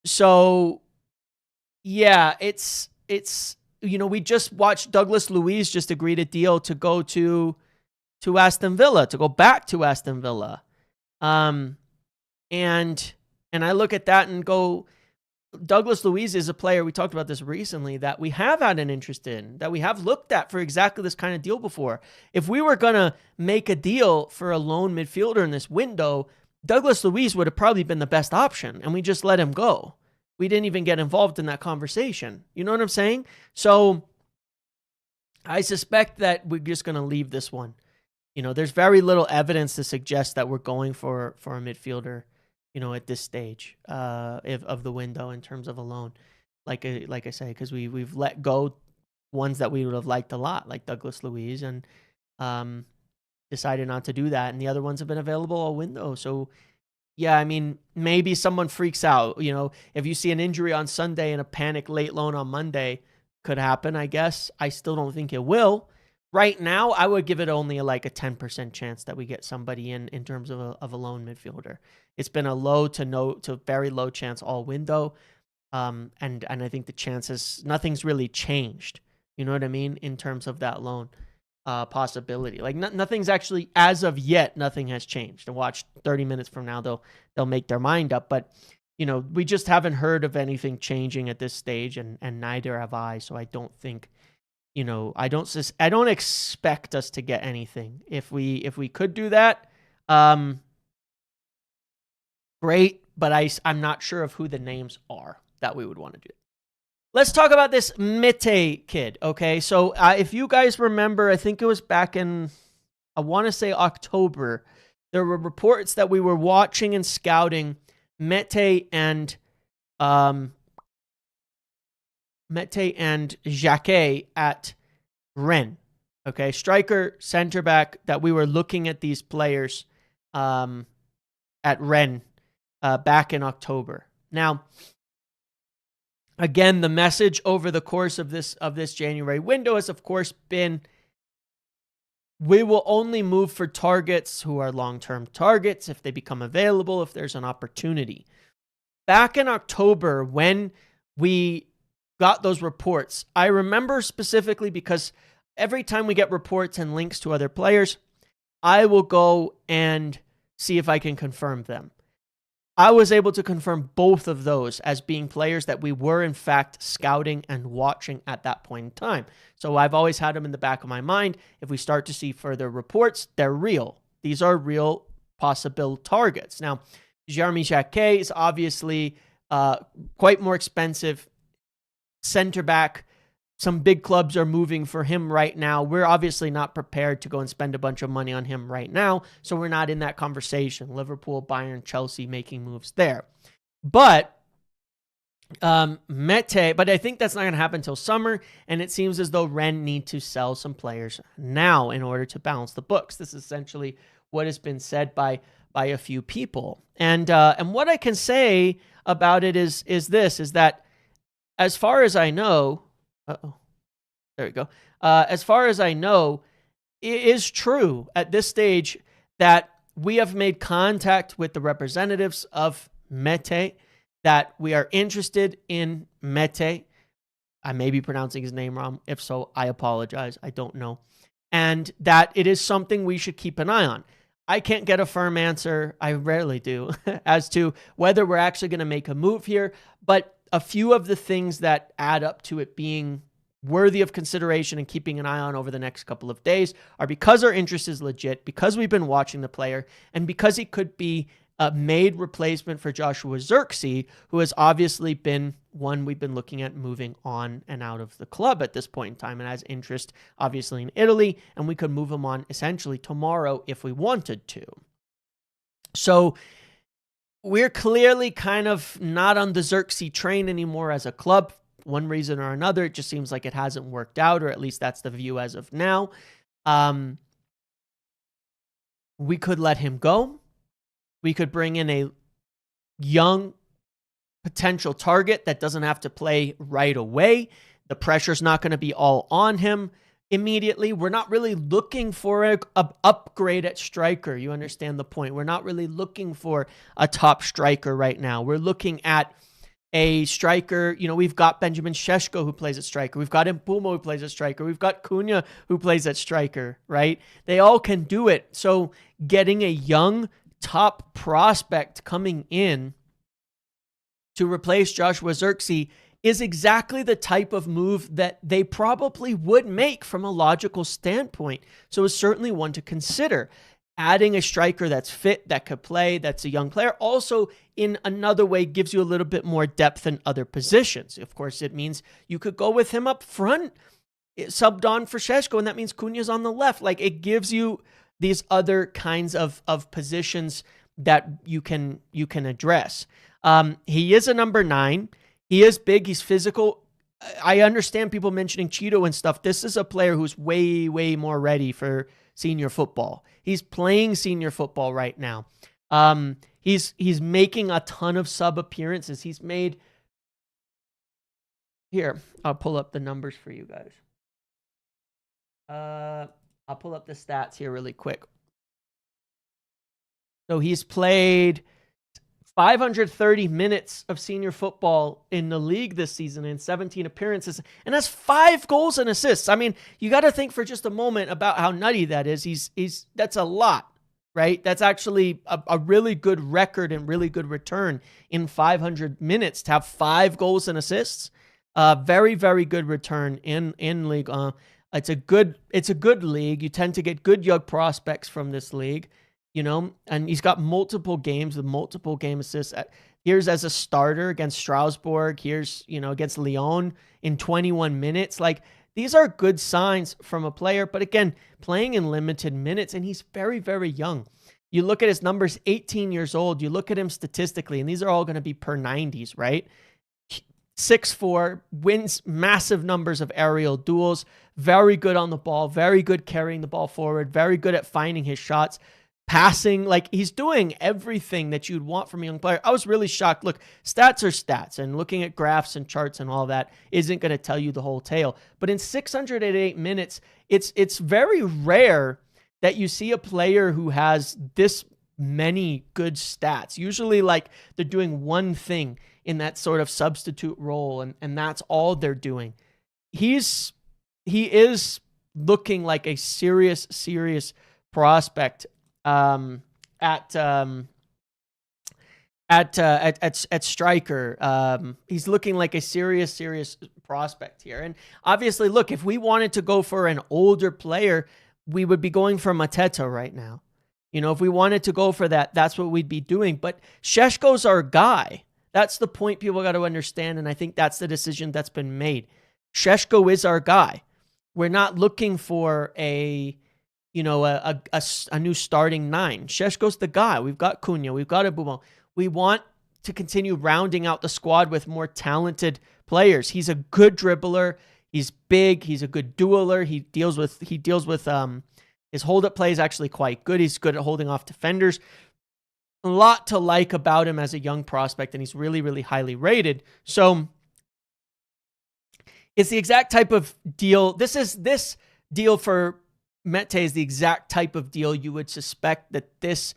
So, yeah, it's you know, we just watched Douglas Luiz just agreed a deal to go to Aston Villa, to go back to Aston Villa. And I look at that and go, Douglas Luiz is a player, we talked about this recently, that we have had an interest in, that we have looked at for exactly this kind of deal before. If we were going to make a deal for a lone midfielder in this window, Douglas Luiz would have probably been the best option, and we just let him go. We didn't even get involved in that conversation. You know what I'm saying? So I suspect that we're just going to leave this one. You know, there's very little evidence to suggest that we're going for a midfielder, you know, at this stage of the window in terms of a loan. Like I say, because we've let go ones that we would have liked a lot, like Douglas Luiz, and decided not to do that. And the other ones have been available all window. So, yeah, I mean, maybe someone freaks out. You know, if you see an injury on Sunday and a panic late loan on Monday, could happen, I guess. I still don't think it will. Right now, I would give it only like a 10% chance that we get somebody in terms of a lone midfielder. It's been a low to very low chance all window. And I think the chances, nothing's really changed. You know what I mean? In terms of that loan possibility. Like nothing's actually, as of yet, nothing has changed. And watch 30 minutes from now, they'll make their mind up. But, you know, we just haven't heard of anything changing at this stage, and neither have I. So I don't think, you know, I don't expect us to get anything. If we could do that, great, but I'm not sure of who the names are that we would want to do. Let's talk about this Mete kid, okay? So if you guys remember, I think it was back in, I want to say October, there were reports that we were watching and scouting Mete and Jacquet at Rennes. Okay, striker, center back, that we were looking at these players at Rennes back in October. Now, again, the message over the course of this January window has, of course, been we will only move for targets who are long-term targets if they become available, if there's an opportunity. Back in October, when we got those reports, I remember specifically because every time we get reports and links to other players, I will go and see if I can confirm them. I was able to confirm both of those as being players that we were, in fact, scouting and watching at that point in time. So I've always had them in the back of my mind. If we start to see further reports, they're real. These are real possible targets. Now, Jeremy Jacquet is obviously quite more expensive center back. Some big clubs are moving for him right now. We're obviously not prepared to go and spend a bunch of money on him right now, so we're not in that conversation. Liverpool, Bayern, Chelsea making moves there. But Mete, but I think that's not going to happen until summer, and it seems as though Rennes need to sell some players now in order to balance the books. This is essentially what has been said by a few people. And what I can say about it is that as far as I know, there we go. As far as I know, it is true at this stage that we have made contact with the representatives of Mete, that we are interested in Mete. I may be pronouncing his name wrong. If so, I apologize. I don't know. And that it is something we should keep an eye on. I can't get a firm answer, I rarely do, as to whether we're actually going to make a move here, but a few of the things that add up to it being worthy of consideration and keeping an eye on over the next couple of days are because our interest is legit, because we've been watching the player, and because he could be made replacement for Joshua Zirkzee, who has obviously been one we've been looking at moving on and out of the club at this point in time, and has interest obviously in Italy, and we could move him on essentially tomorrow if we wanted to. So we're clearly kind of not on the Zirkzee train anymore as a club. One reason or another, it just seems like it hasn't worked out, or at least that's the view as of now. We could let him go. We could bring in a young potential target that doesn't have to play right away. The pressure's not going to be all on him immediately. We're not really looking for an upgrade at striker. You understand the point. We're not really looking for a top striker right now. We're looking at a striker. We've got Benjamin Šeško who plays at striker. We've got Mpumo who plays at striker. We've got Cunha who plays at striker, right? They all can do it. So getting a young top prospect coming in to replace Joshua Zirkzee is exactly the type of move that they probably would make from a logical standpoint. So it's certainly one to consider. Adding a striker that's fit, that could play, that's a young player, also in another way gives you a little bit more depth in other positions. Of course, it means you could go with him up front, subbed on for Šeško, and that means Cunha's on the left. Like, it gives you these other kinds of positions that you can address. He is a number 9. He is big. He's physical. I understand people mentioning Cheeto and stuff. This is a player who's way, way more ready for senior football. He's playing senior football right now. He's making a ton of sub appearances. He's made... Here, I'll pull up the numbers for you guys. I'll pull up the stats here really quick. So he's played 530 minutes of senior football in the league this season in 17 appearances, and has 5 goals and assists. I mean, you got to think for just a moment about how nutty that is. That's a lot, right? That's actually a really good record and really good return in 500 minutes to have 5 goals and assists. Very, very good return in league. It's a good league. You tend to get good young prospects from this league. And he's got multiple games with multiple game assists. Here's as a starter against Strasbourg. Here's, against Lyon in 21 minutes. Like, these are good signs from a player, but again, playing in limited minutes, and he's very, very young. You look at his numbers, 18 years old. You look at him statistically, and these are all going to be per 90s, right? 6'4", wins massive numbers of aerial duels, very good on the ball, very good carrying the ball forward, very good at finding his shots. Passing, like, he's doing everything that you'd want from a young player. I was really shocked. Look, stats are stats, and looking at graphs and charts and all that isn't going to tell you the whole tale. But in 608 minutes, it's very rare that you see a player who has this many good stats. Usually, like, they're doing one thing in that sort of substitute role, and that's all they're doing. He is looking like a serious prospect. At striker. He's looking like a serious prospect here. And obviously, look, if we wanted to go for an older player, we would be going for Mete right now. If we wanted to go for that, that's what we'd be doing. But Šeško's our guy. That's the point people got to understand, and I think that's the decision that's been made. Šeško is our guy. We're not looking for a new starting 9. Šeško's the guy. We've got Cunha. We've got Mpumo. We want to continue rounding out the squad with more talented players. He's a good dribbler. He's big. He's a good dueler. He deals with his hold-up play is actually quite good. He's good at holding off defenders. A lot to like about him as a young prospect, and he's really, really highly rated. It's the exact type of deal. This deal for Mete is the exact type of deal you would suspect that this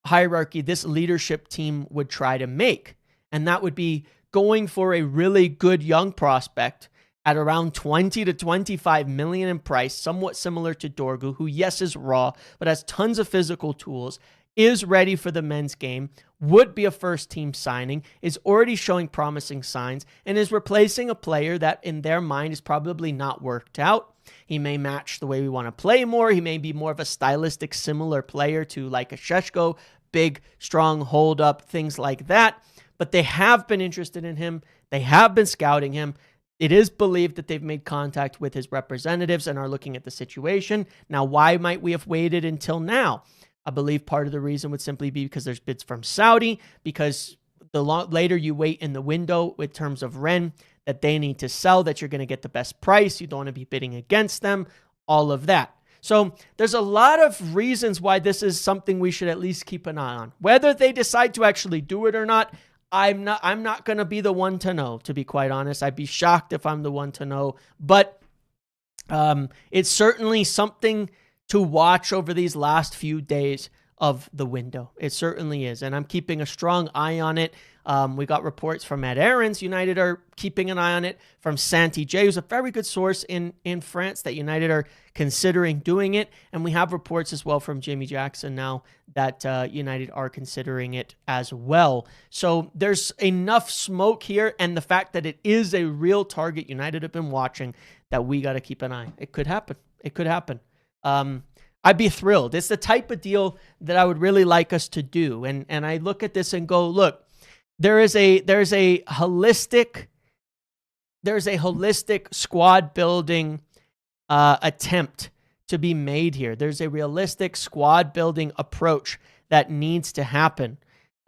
hierarchy, this leadership team would try to make. And that would be going for a really good young prospect at around 20 to 25 million in price, somewhat similar to Dorgu, who, yes, is raw, but has tons of physical tools, is ready for the men's game, would be a first-team signing, is already showing promising signs, and is replacing a player that, in their mind, is probably not worked out. He may match the way we want to play more. He may be more of a stylistic similar player to like a Šeško, big, strong hold up, things like that. But they have been interested in him. They have been scouting him. It is believed that they've made contact with his representatives and are looking at the situation. Now, why might we have waited until now? I believe part of the reason would simply be because there's bids from Saudi, because the later you wait in the window in terms of Rennes that they need to sell, that you're going to get the best price. You don't want to be bidding against them, all of that. So there's a lot of reasons why this is something we should at least keep an eye on. Whether they decide to actually do it or not, I'm not going to be the one to know, to be quite honest. I'd be shocked if I'm the one to know. But it's certainly something to watch over these last few days of the window. It certainly is. And I'm keeping a strong eye on it. We got reports from Matt Aarons. United are keeping an eye on it. From Santi J, who's a very good source in France, that United are considering doing it. And we have reports as well from Jamie Jackson now that United are considering it as well. So there's enough smoke here. And the fact that it is a real target United have been watching, that we got to keep an eye. It could happen. It could happen. I'd be thrilled. It's the type of deal that I would really like us to do. And I look at this and go, look, there's a holistic squad building attempt to be made here. There's a realistic squad building approach that needs to happen.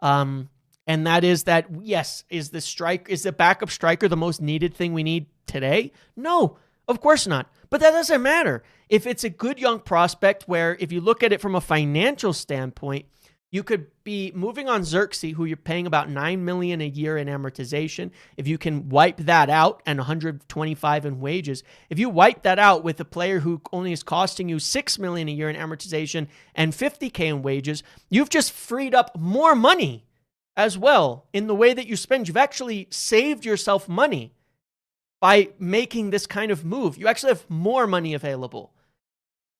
And that is that, yes, is the backup striker the most needed thing we need today? No, of course not. But that doesn't matter. If it's a good young prospect where, if you look at it from a financial standpoint, you could be moving on Zirkzee, who you're paying about $9 million a year in amortization. If you can wipe that out, and 125 in wages, if you wipe that out with a player who only is costing you $6 million a year in amortization and $50K in wages, you've just freed up more money as well in the way that you spend. You've actually saved yourself money by making this kind of move. You actually have more money available,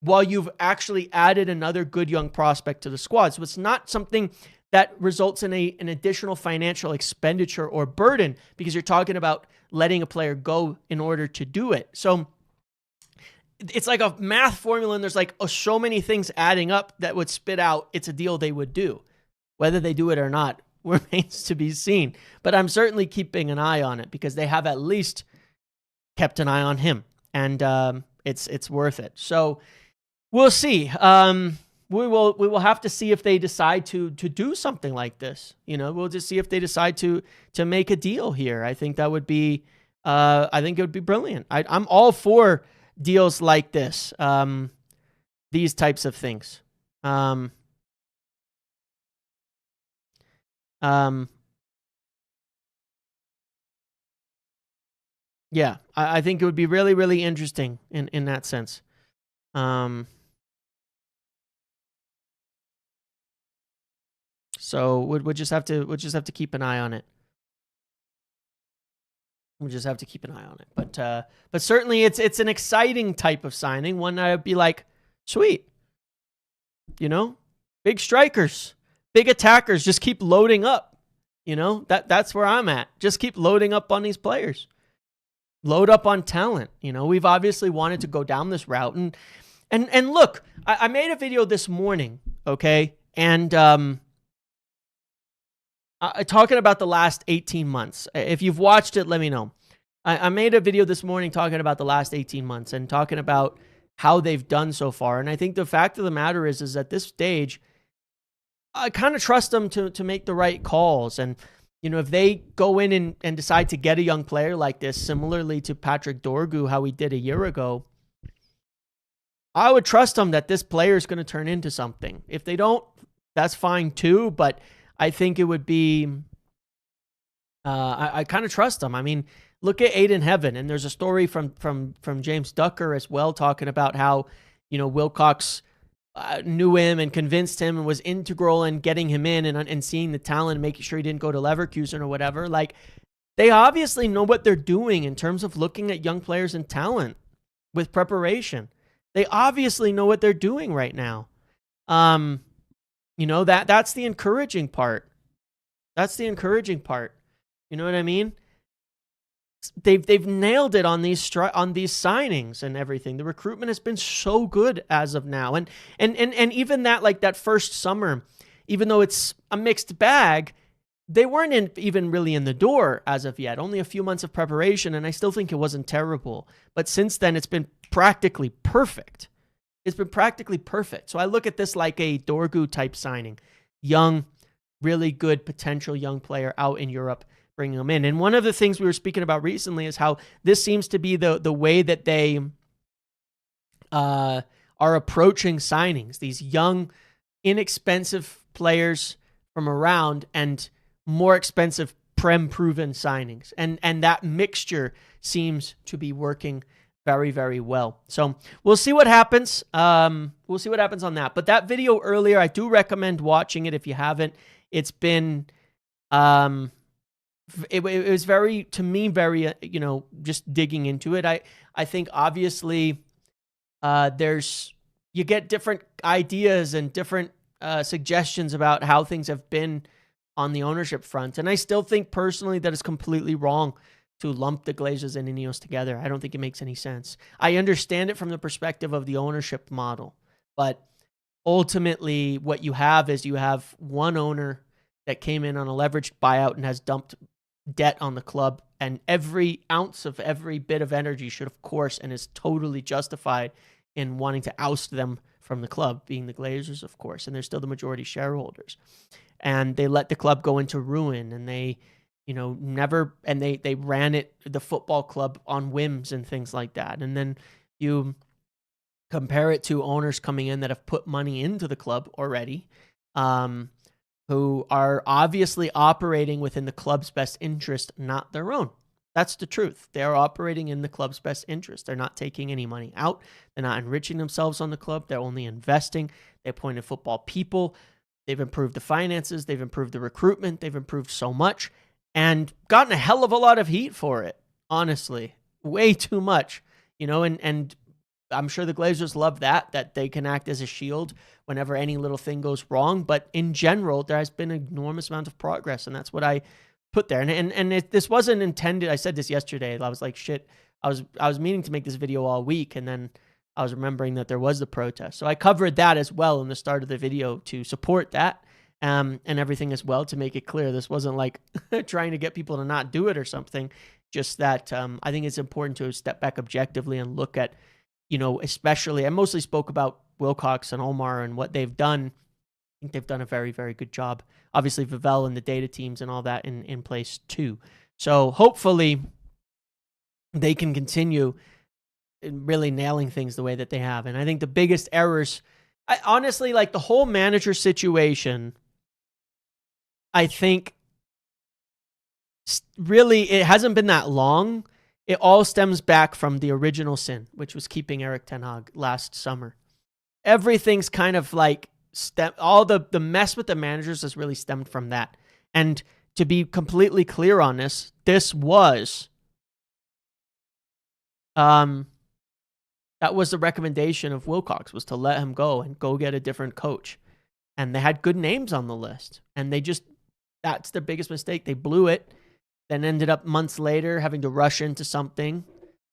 while you've actually added another good young prospect to the squad. So it's not something that results in an additional financial expenditure or burden, because you're talking about letting a player go in order to do it. So it's like a math formula, and there's like so many things adding up that would spit out it's a deal they would do. Whether they do it or not remains to be seen. But I'm certainly keeping an eye on it, because they have at least kept an eye on him, and it's worth it. So we'll see. We will have to see if they decide to do something like this. We'll just see if they decide to make a deal here. I think that would be I think it would be brilliant. I'm all for deals like this. These types of things. Yeah, I think it would be really, really interesting in that sense. So we'll just have to keep an eye on it. We'll just have to keep an eye on it. But certainly it's an exciting type of signing. One that I'd be like, sweet. Big strikers, big attackers, just keep loading up. That's where I'm at. Just keep loading up on these players. Load up on talent. We've obviously wanted to go down this route. And look, I made a video this morning, okay? And talking about the last 18 months. If you've watched it, let me know. I made a video this morning talking about the last 18 months and talking about how they've done so far. And I think the fact of the matter is at this stage, I kind of trust them to make the right calls. And if they go in and decide to get a young player like this, similarly to Patrick Dorgu, how we did a year ago, I would trust them that this player is going to turn into something. If they don't, that's fine too. But I think it would be, I kind of trust them. I mean, look at Aiden Heaven. And there's a story from James Ducker as well, talking about how, Wilcox knew him and convinced him and was integral in getting him in and seeing the talent and making sure he didn't go to Leverkusen or whatever. Like, they obviously know what they're doing in terms of looking at young players and talent with preparation. They obviously know what they're doing right now. That's the encouraging part. That's the encouraging part. You know what I mean? They've nailed it on these signings and everything. The recruitment has been so good as of now, and even that, like that first summer, even though it's a mixed bag, they weren't even really in the door as of yet. Only a few months of preparation, and I still think it wasn't terrible. But since then, it's been practically perfect. It's been practically perfect. So I look at this like a Dorgu type signing. Young, really good potential young player out in Europe, bringing him in. And one of the things we were speaking about recently is how this seems to be the way that they are approaching signings. These young, inexpensive players from around and more expensive prem-proven signings. And that mixture seems to be working very, very well. So we'll see what happens. We'll see what happens on that. But that video earlier, I do recommend watching it if you haven't. It's been, it was very, to me, very, just digging into it. I think obviously you get different ideas and different suggestions about how things have been on the ownership front. And I still think personally that it's completely wrong to lump the Glazers and Ineos together. I don't think it makes any sense. I understand it from the perspective of the ownership model, but ultimately what you have is you have one owner that came in on a leveraged buyout and has dumped debt on the club, and every ounce of every bit of energy should, of course, and is totally justified in wanting to oust them from the club, being the Glazers, of course, and they're still the majority shareholders. And they let the club go into ruin, and they, they ran the football club on whims and things like that. And then you compare it to owners coming in that have put money into the club already, who are obviously operating within the club's best interest, not their own. That's the truth. They're operating in the club's best interest. They're not taking any money out. They're not enriching themselves on the club. They're only investing. They appointed football people. They've improved the finances. They've improved the recruitment. They've improved so much and gotten a hell of a lot of heat for it, honestly. Way too much, and I'm sure the Glazers love that they can act as a shield whenever any little thing goes wrong. But in general, there has been an enormous amount of progress, and that's what I put there. This wasn't intended. I said this yesterday. I was like, shit, I was meaning to make this video all week, and then I was remembering that there was the protest. So I covered that as well in the start of the video to support that and everything as well, to make it clear. This wasn't like trying to get people to not do it or something. Just that I think it's important to step back objectively and look at, especially, I mostly spoke about Wilcox and Omar and what they've done. I think they've done a very, very good job. Obviously, Vivell and the data teams and all that in place too. So hopefully they can continue really nailing things the way that they have. And I think the biggest errors, honestly, like the whole manager situation, I think really it hasn't been that long. It all stems back from the original sin, which was keeping Erik ten Hag last summer. Everything's kind of like all the mess with the managers has really stemmed from that. And to be completely clear on this was that was the recommendation of Wilcox, was to let him go and go get a different coach. And they had good names on the list. And that's their biggest mistake. They blew it, then ended up months later having to rush into something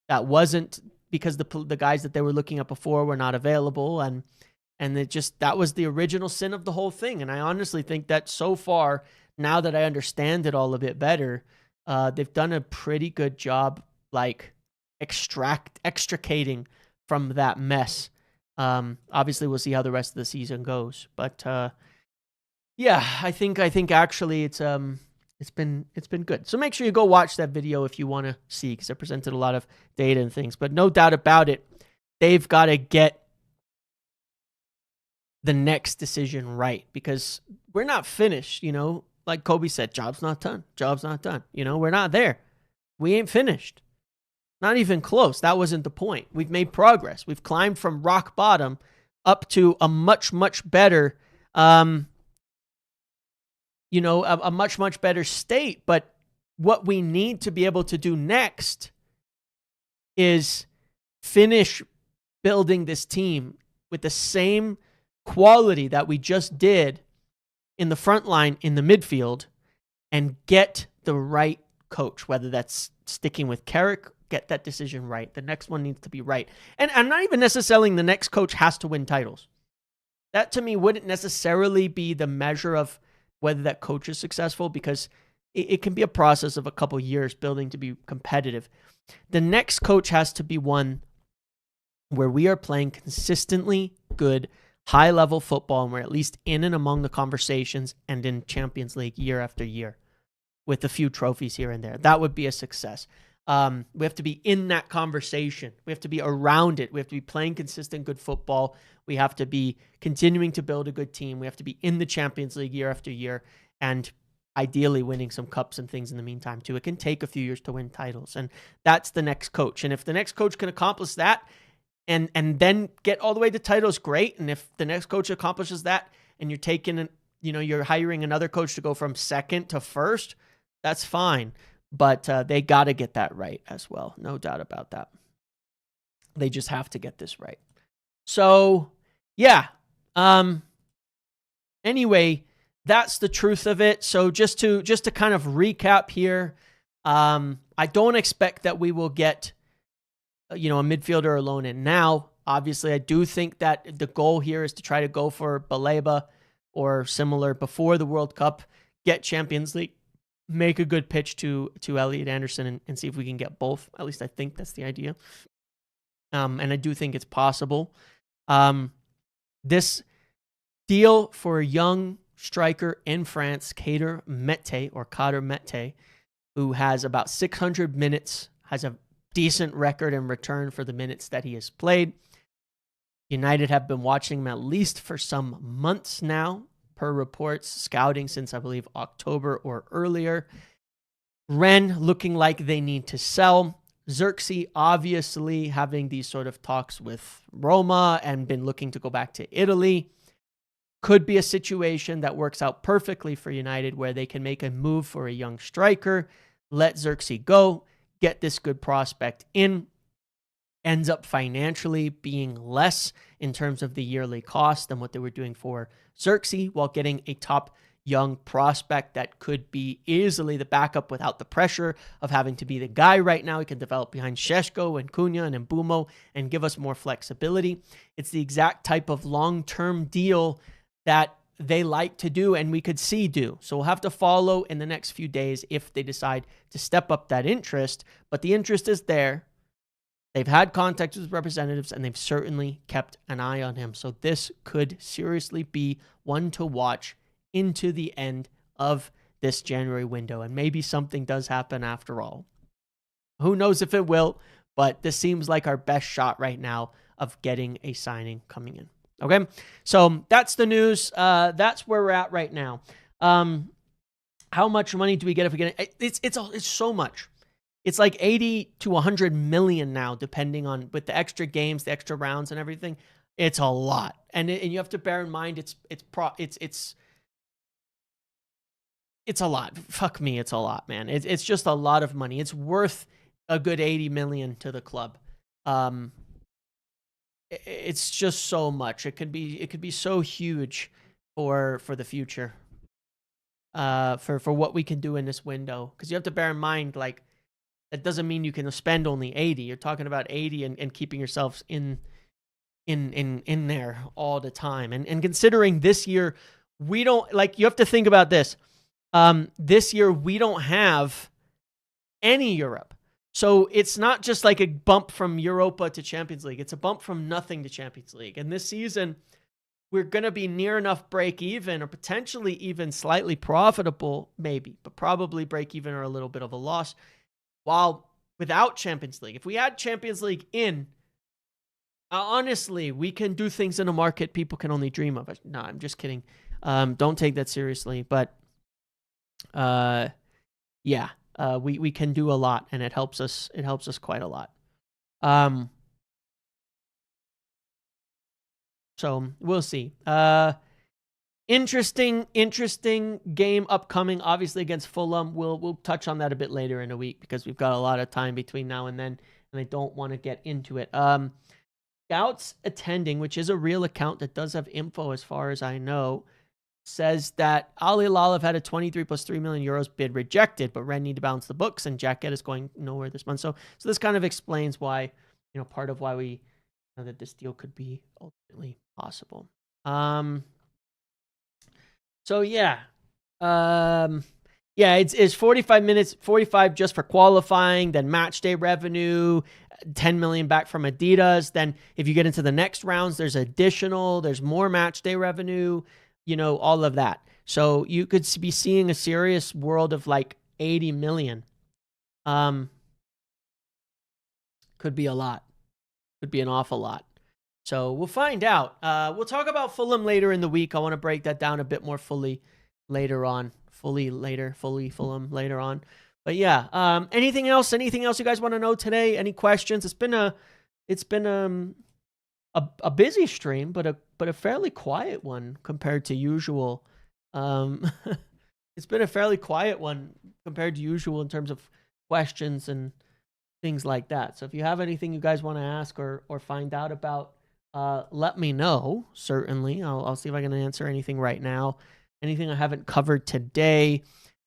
that wasn't, because the guys that they were looking at before were not available. And that was the original sin of the whole thing. And I honestly think that so far, now that I understand it all a bit better, they've done a pretty good job, like extricating from that mess. Obviously, we'll see how the rest of the season goes. But yeah, I think actually it's been good. So make sure you go watch that video if you want to see, because I presented a lot of data and things. But no doubt about it, they've got to get the next decision right, because we're not finished. Like Kobe said, job's not done. Job's not done. We're not there. We ain't finished. Not even close. That wasn't the point. We've made progress. We've climbed from rock bottom up to a much, much better, a much, much better state. But what we need to be able to do next is finish building this team with the same quality that we just did in the front line, in the midfield, and get the right coach, whether that's sticking with Carrick, get that decision right. The next one needs to be right. And I'm not even necessarily the next coach has to win titles. that to me wouldn't necessarily be the measure of whether that coach is successful, because it can be a process of a couple years building to be competitive. The next coach has to be one where we are playing consistently good, high-level football, and we're at least in and among the conversations and in Champions League year after year with a few trophies here and there. That would be a success. We have to be in that conversation. We have to be around it. We have to be playing consistent, good football. We have to be continuing to build a good team. We have to be in the Champions League year after year, and ideally winning some cups and things in the meantime too. It can take a few years to win titles, and that's the next coach. And if the next coach can accomplish that and then get all the way to titles, great. And if the next coach accomplishes that and you're taking, you're hiring another coach to go from second to first, that's fine. But they got to get that right as well. No doubt about that. They just have to get this right. So, yeah. Anyway, that's the truth of it. So just to kind of recap here, I don't expect that we will get, a midfielder alone in now. Obviously, I do think that the goal here is to try to go for Baleba or similar before the World Cup, get Champions League, make a good pitch to Elliot Anderson and see if we can get both. At least I think that's the idea. And I do think it's possible. This deal for a young striker in France, Kader Mete, who has about 600 minutes, has a decent record in return for the minutes that he has played. United have been watching him at least for some months now, per reports, scouting since, I believe, October or earlier. Rennes looking like they need to sell. Zirkzee obviously having these sort of talks with Roma and been looking to go back to Italy. Could be a situation that works out perfectly for United where they can make a move for a young striker, let Zirkzee go, get this good prospect in, ends up financially being less in terms of the yearly cost than what they were doing for Zirkzee, while getting a top young prospect that could be easily the backup without the pressure of having to be the guy right now. He can develop behind Šeško and Cunha and Mbumo and give us more flexibility. It's the exact type of long-term deal that they like to do and we could see do. So we'll have to follow in the next few days if they decide to step up that interest. But the interest is there. They've had contact with representatives and they've certainly kept an eye on him. So this could seriously be one to watch into the end of this January window. And maybe something does happen after all. Who knows if it will, but this seems like our best shot right now of getting a signing coming in. Okay, so that's the news. That's where we're at right now. How much money do we get if we get it? It's so much. It's like 80 to 100 million now, depending on with the extra games, the extra rounds, and everything. It's a lot, and you have to bear in mind it's a lot. Fuck me, it's a lot, man. It's just a lot of money. It's worth a good 80 million to the club. It's just so much. It could be so huge for the future. For what we can do in this window, because you have to bear in mind, like, that doesn't mean you can spend only 80. You're talking about 80 and keeping yourselves in there all the time. And considering this year, we don't, like, you have to think about this. This year we don't have any Europe. So it's not just like a bump from Europa to Champions League. It's a bump from nothing to Champions League. And this season, we're going to be near enough break even or potentially even slightly profitable, maybe, but probably break even or a little bit of a loss. While without Champions League, if we had Champions League in, honestly, we can do things in a market people can only dream of. No, I'm just kidding. Don't take that seriously. But yeah. We can do a lot, and it helps us quite a lot. So we'll see. Interesting game upcoming, obviously against Fulham. We'll touch on that a bit later in the week because we've got a lot of time between now and then, and I don't want to get into it. Scouts Attending, which is a real account that does have info as far as I know, says that Al Hilal have had a 23 plus 3 million euros bid rejected, but Rennes need to balance the books, and Jacket is going nowhere this month. So this kind of explains why, part of why we know that this deal could be ultimately possible. So yeah. Yeah, it's 45 minutes, 45 just for qualifying, then match day revenue, 10 million back from Adidas. Then if you get into the next rounds, there's more match day revenue, all of that. So you could be seeing a serious world of like 80 million. Could be a lot. Could be an awful lot. So we'll find out. We'll talk about Fulham later in the week. I want to break that down a bit more fully later on. Fully Fulham later on. But yeah, anything else you guys want to know today? Any questions? It's been a busy stream, but a fairly quiet one compared to usual. It's been a fairly quiet one compared to usual in terms of questions and things like that. So if you have anything you guys want to ask or find out about, let me know. Certainly, I'll see if I can answer anything right now. Anything I haven't covered today.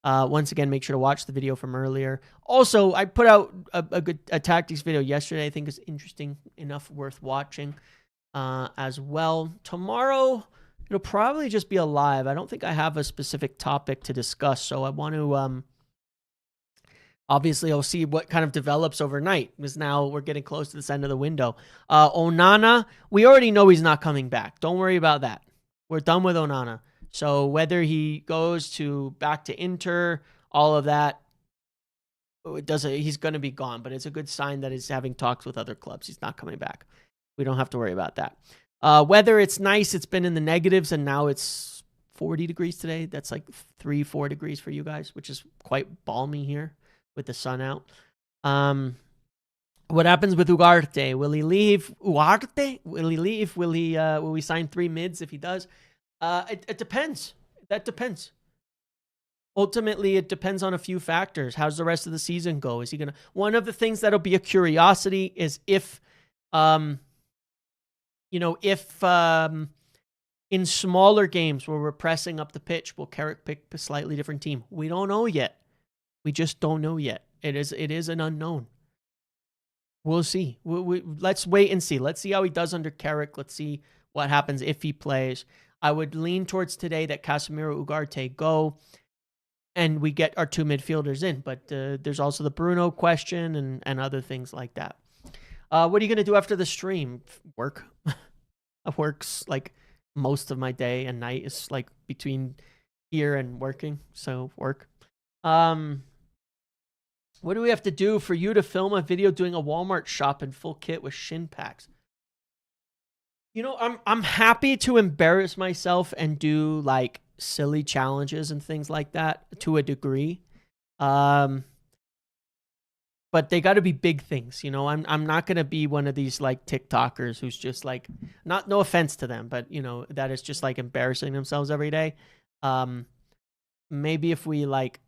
Once again, make sure to watch the video from earlier. Also, I put out a tactics video yesterday. I think is interesting enough, worth watching as well. Tomorrow, it'll probably just be a live. I don't think I have a specific topic to discuss, so I want to obviously I'll see what kind of develops overnight, because now we're getting close to this end of the window. Onana, we already know he's not coming back. Don't worry about that. We're done with Onana. So whether he goes back to Inter, all of that, he's going to be gone. But it's a good sign that he's having talks with other clubs. He's not coming back. We don't have to worry about that. Weather, it's nice. It's been in the negatives, and now it's 40 degrees today. That's like 3-4 degrees for you guys, which is quite balmy here with the sun out. What happens with Ugarte? Will he leave? Will he leave? Will we sign 3 mids if he does? It depends. That depends. Ultimately, it depends on a few factors. How's the rest of the season go? Is he gonna? One of the things that'll be a curiosity is if in smaller games where we're pressing up the pitch, will Carrick pick a slightly different team? We don't know yet. We just don't know yet. It is an unknown. We'll see. Let's wait and see. Let's see how he does under Carrick. Let's see what happens if he plays. I would lean towards today that Casemiro, Ugarte go, and we get our 2 midfielders in. But there's also the Bruno question and other things like that. What are you going to do after the stream? Work. I works like most of my day and night is like between here and working. So work. What do we have to do for you to film a video doing a Walmart shop in full kit with shin packs? I'm happy to embarrass myself and do like silly challenges and things like that to a degree. But they got to be big things, I'm not going to be one of these like TikTokers who's just like, no offense to them, but that is just like embarrassing themselves every day. Maybe if we like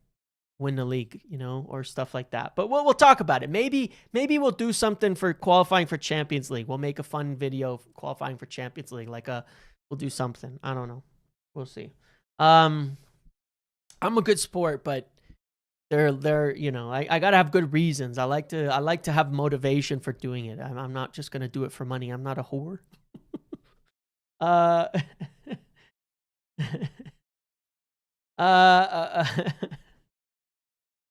win the league, or stuff like that. But we'll talk about it. Maybe we'll do something for qualifying for Champions League. We'll make a fun video qualifying for Champions League. We'll do something. I don't know. We'll see. I'm a good sport, but they're I gotta have good reasons. I like to have motivation for doing it. I'm not just gonna do it for money. I'm not a whore.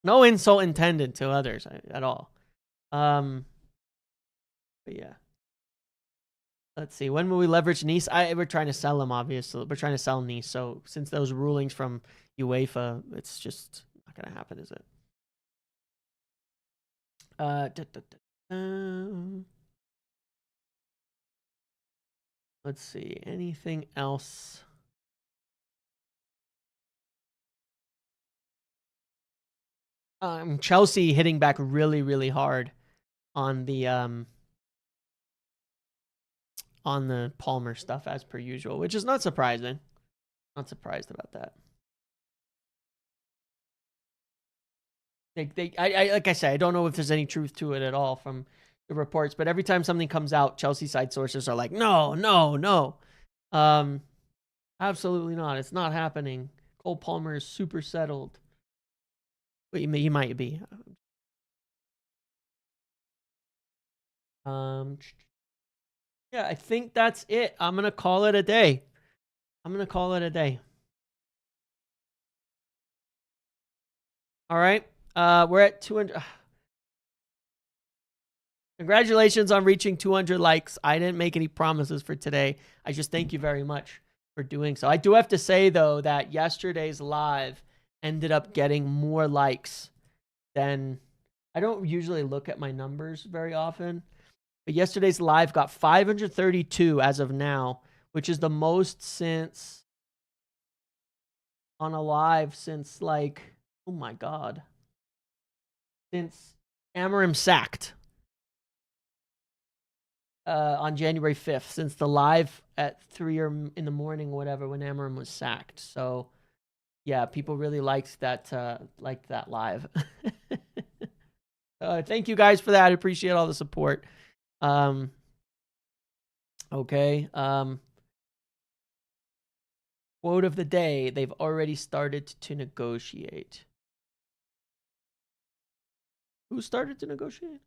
No insult intended to others at all. But yeah. Let's see. When will we leverage Nice? We're trying to sell them, obviously. We're trying to sell Nice. So since those rulings from UEFA, it's just not going to happen, is it? Let's see. Anything else? Chelsea hitting back really, really hard on the Palmer stuff as per usual, which is not surprising. Not surprised about that. I like I said, I don't know if there's any truth to it at all from the reports, but every time something comes out, Chelsea side sources are like, no. Absolutely not. It's not happening. Cole Palmer is super settled. But he might be. Yeah, I think that's it. I'm gonna call it a day. I'm going to call it a day. All right. We're at 200. Congratulations on reaching 200 likes. I didn't make any promises for today. I just thank you very much for doing so. I do have to say, though, that yesterday's live ended up getting more likes than... I don't usually look at my numbers very often, but yesterday's live got 532 as of now, which is the most since... on a live since, like... oh my God. Since Amarim sacked. On January 5th, since the live at 3 in the morning, whatever, when Amarim was sacked. So, yeah, people really liked that live. Thank you guys for that. I appreciate all the support. Okay. Quote of the day: they've already started to negotiate. Who started to negotiate?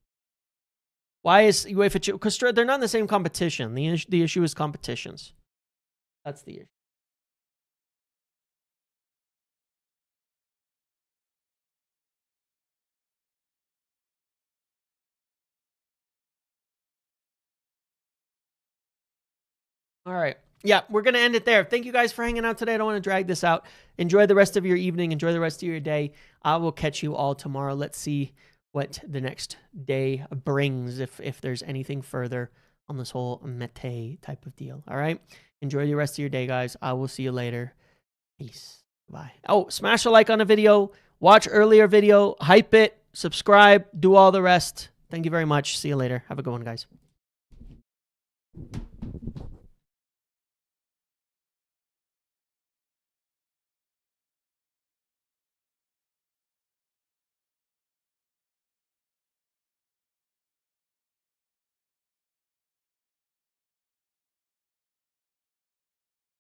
Why is UEFA? Because they're not in the same competition. The issue is competitions. That's the issue. All right. Yeah, we're going to end it there. Thank you guys for hanging out today. I don't want to drag this out. Enjoy the rest of your evening. Enjoy the rest of your day. I will catch you all tomorrow. Let's see what the next day brings, if there's anything further on this whole Mete type of deal. All right? Enjoy the rest of your day, guys. I will see you later. Peace. Bye. Oh, smash a like on the video. Watch earlier video. Hype it. Subscribe. Do all the rest. Thank you very much. See you later. Have a good one, guys.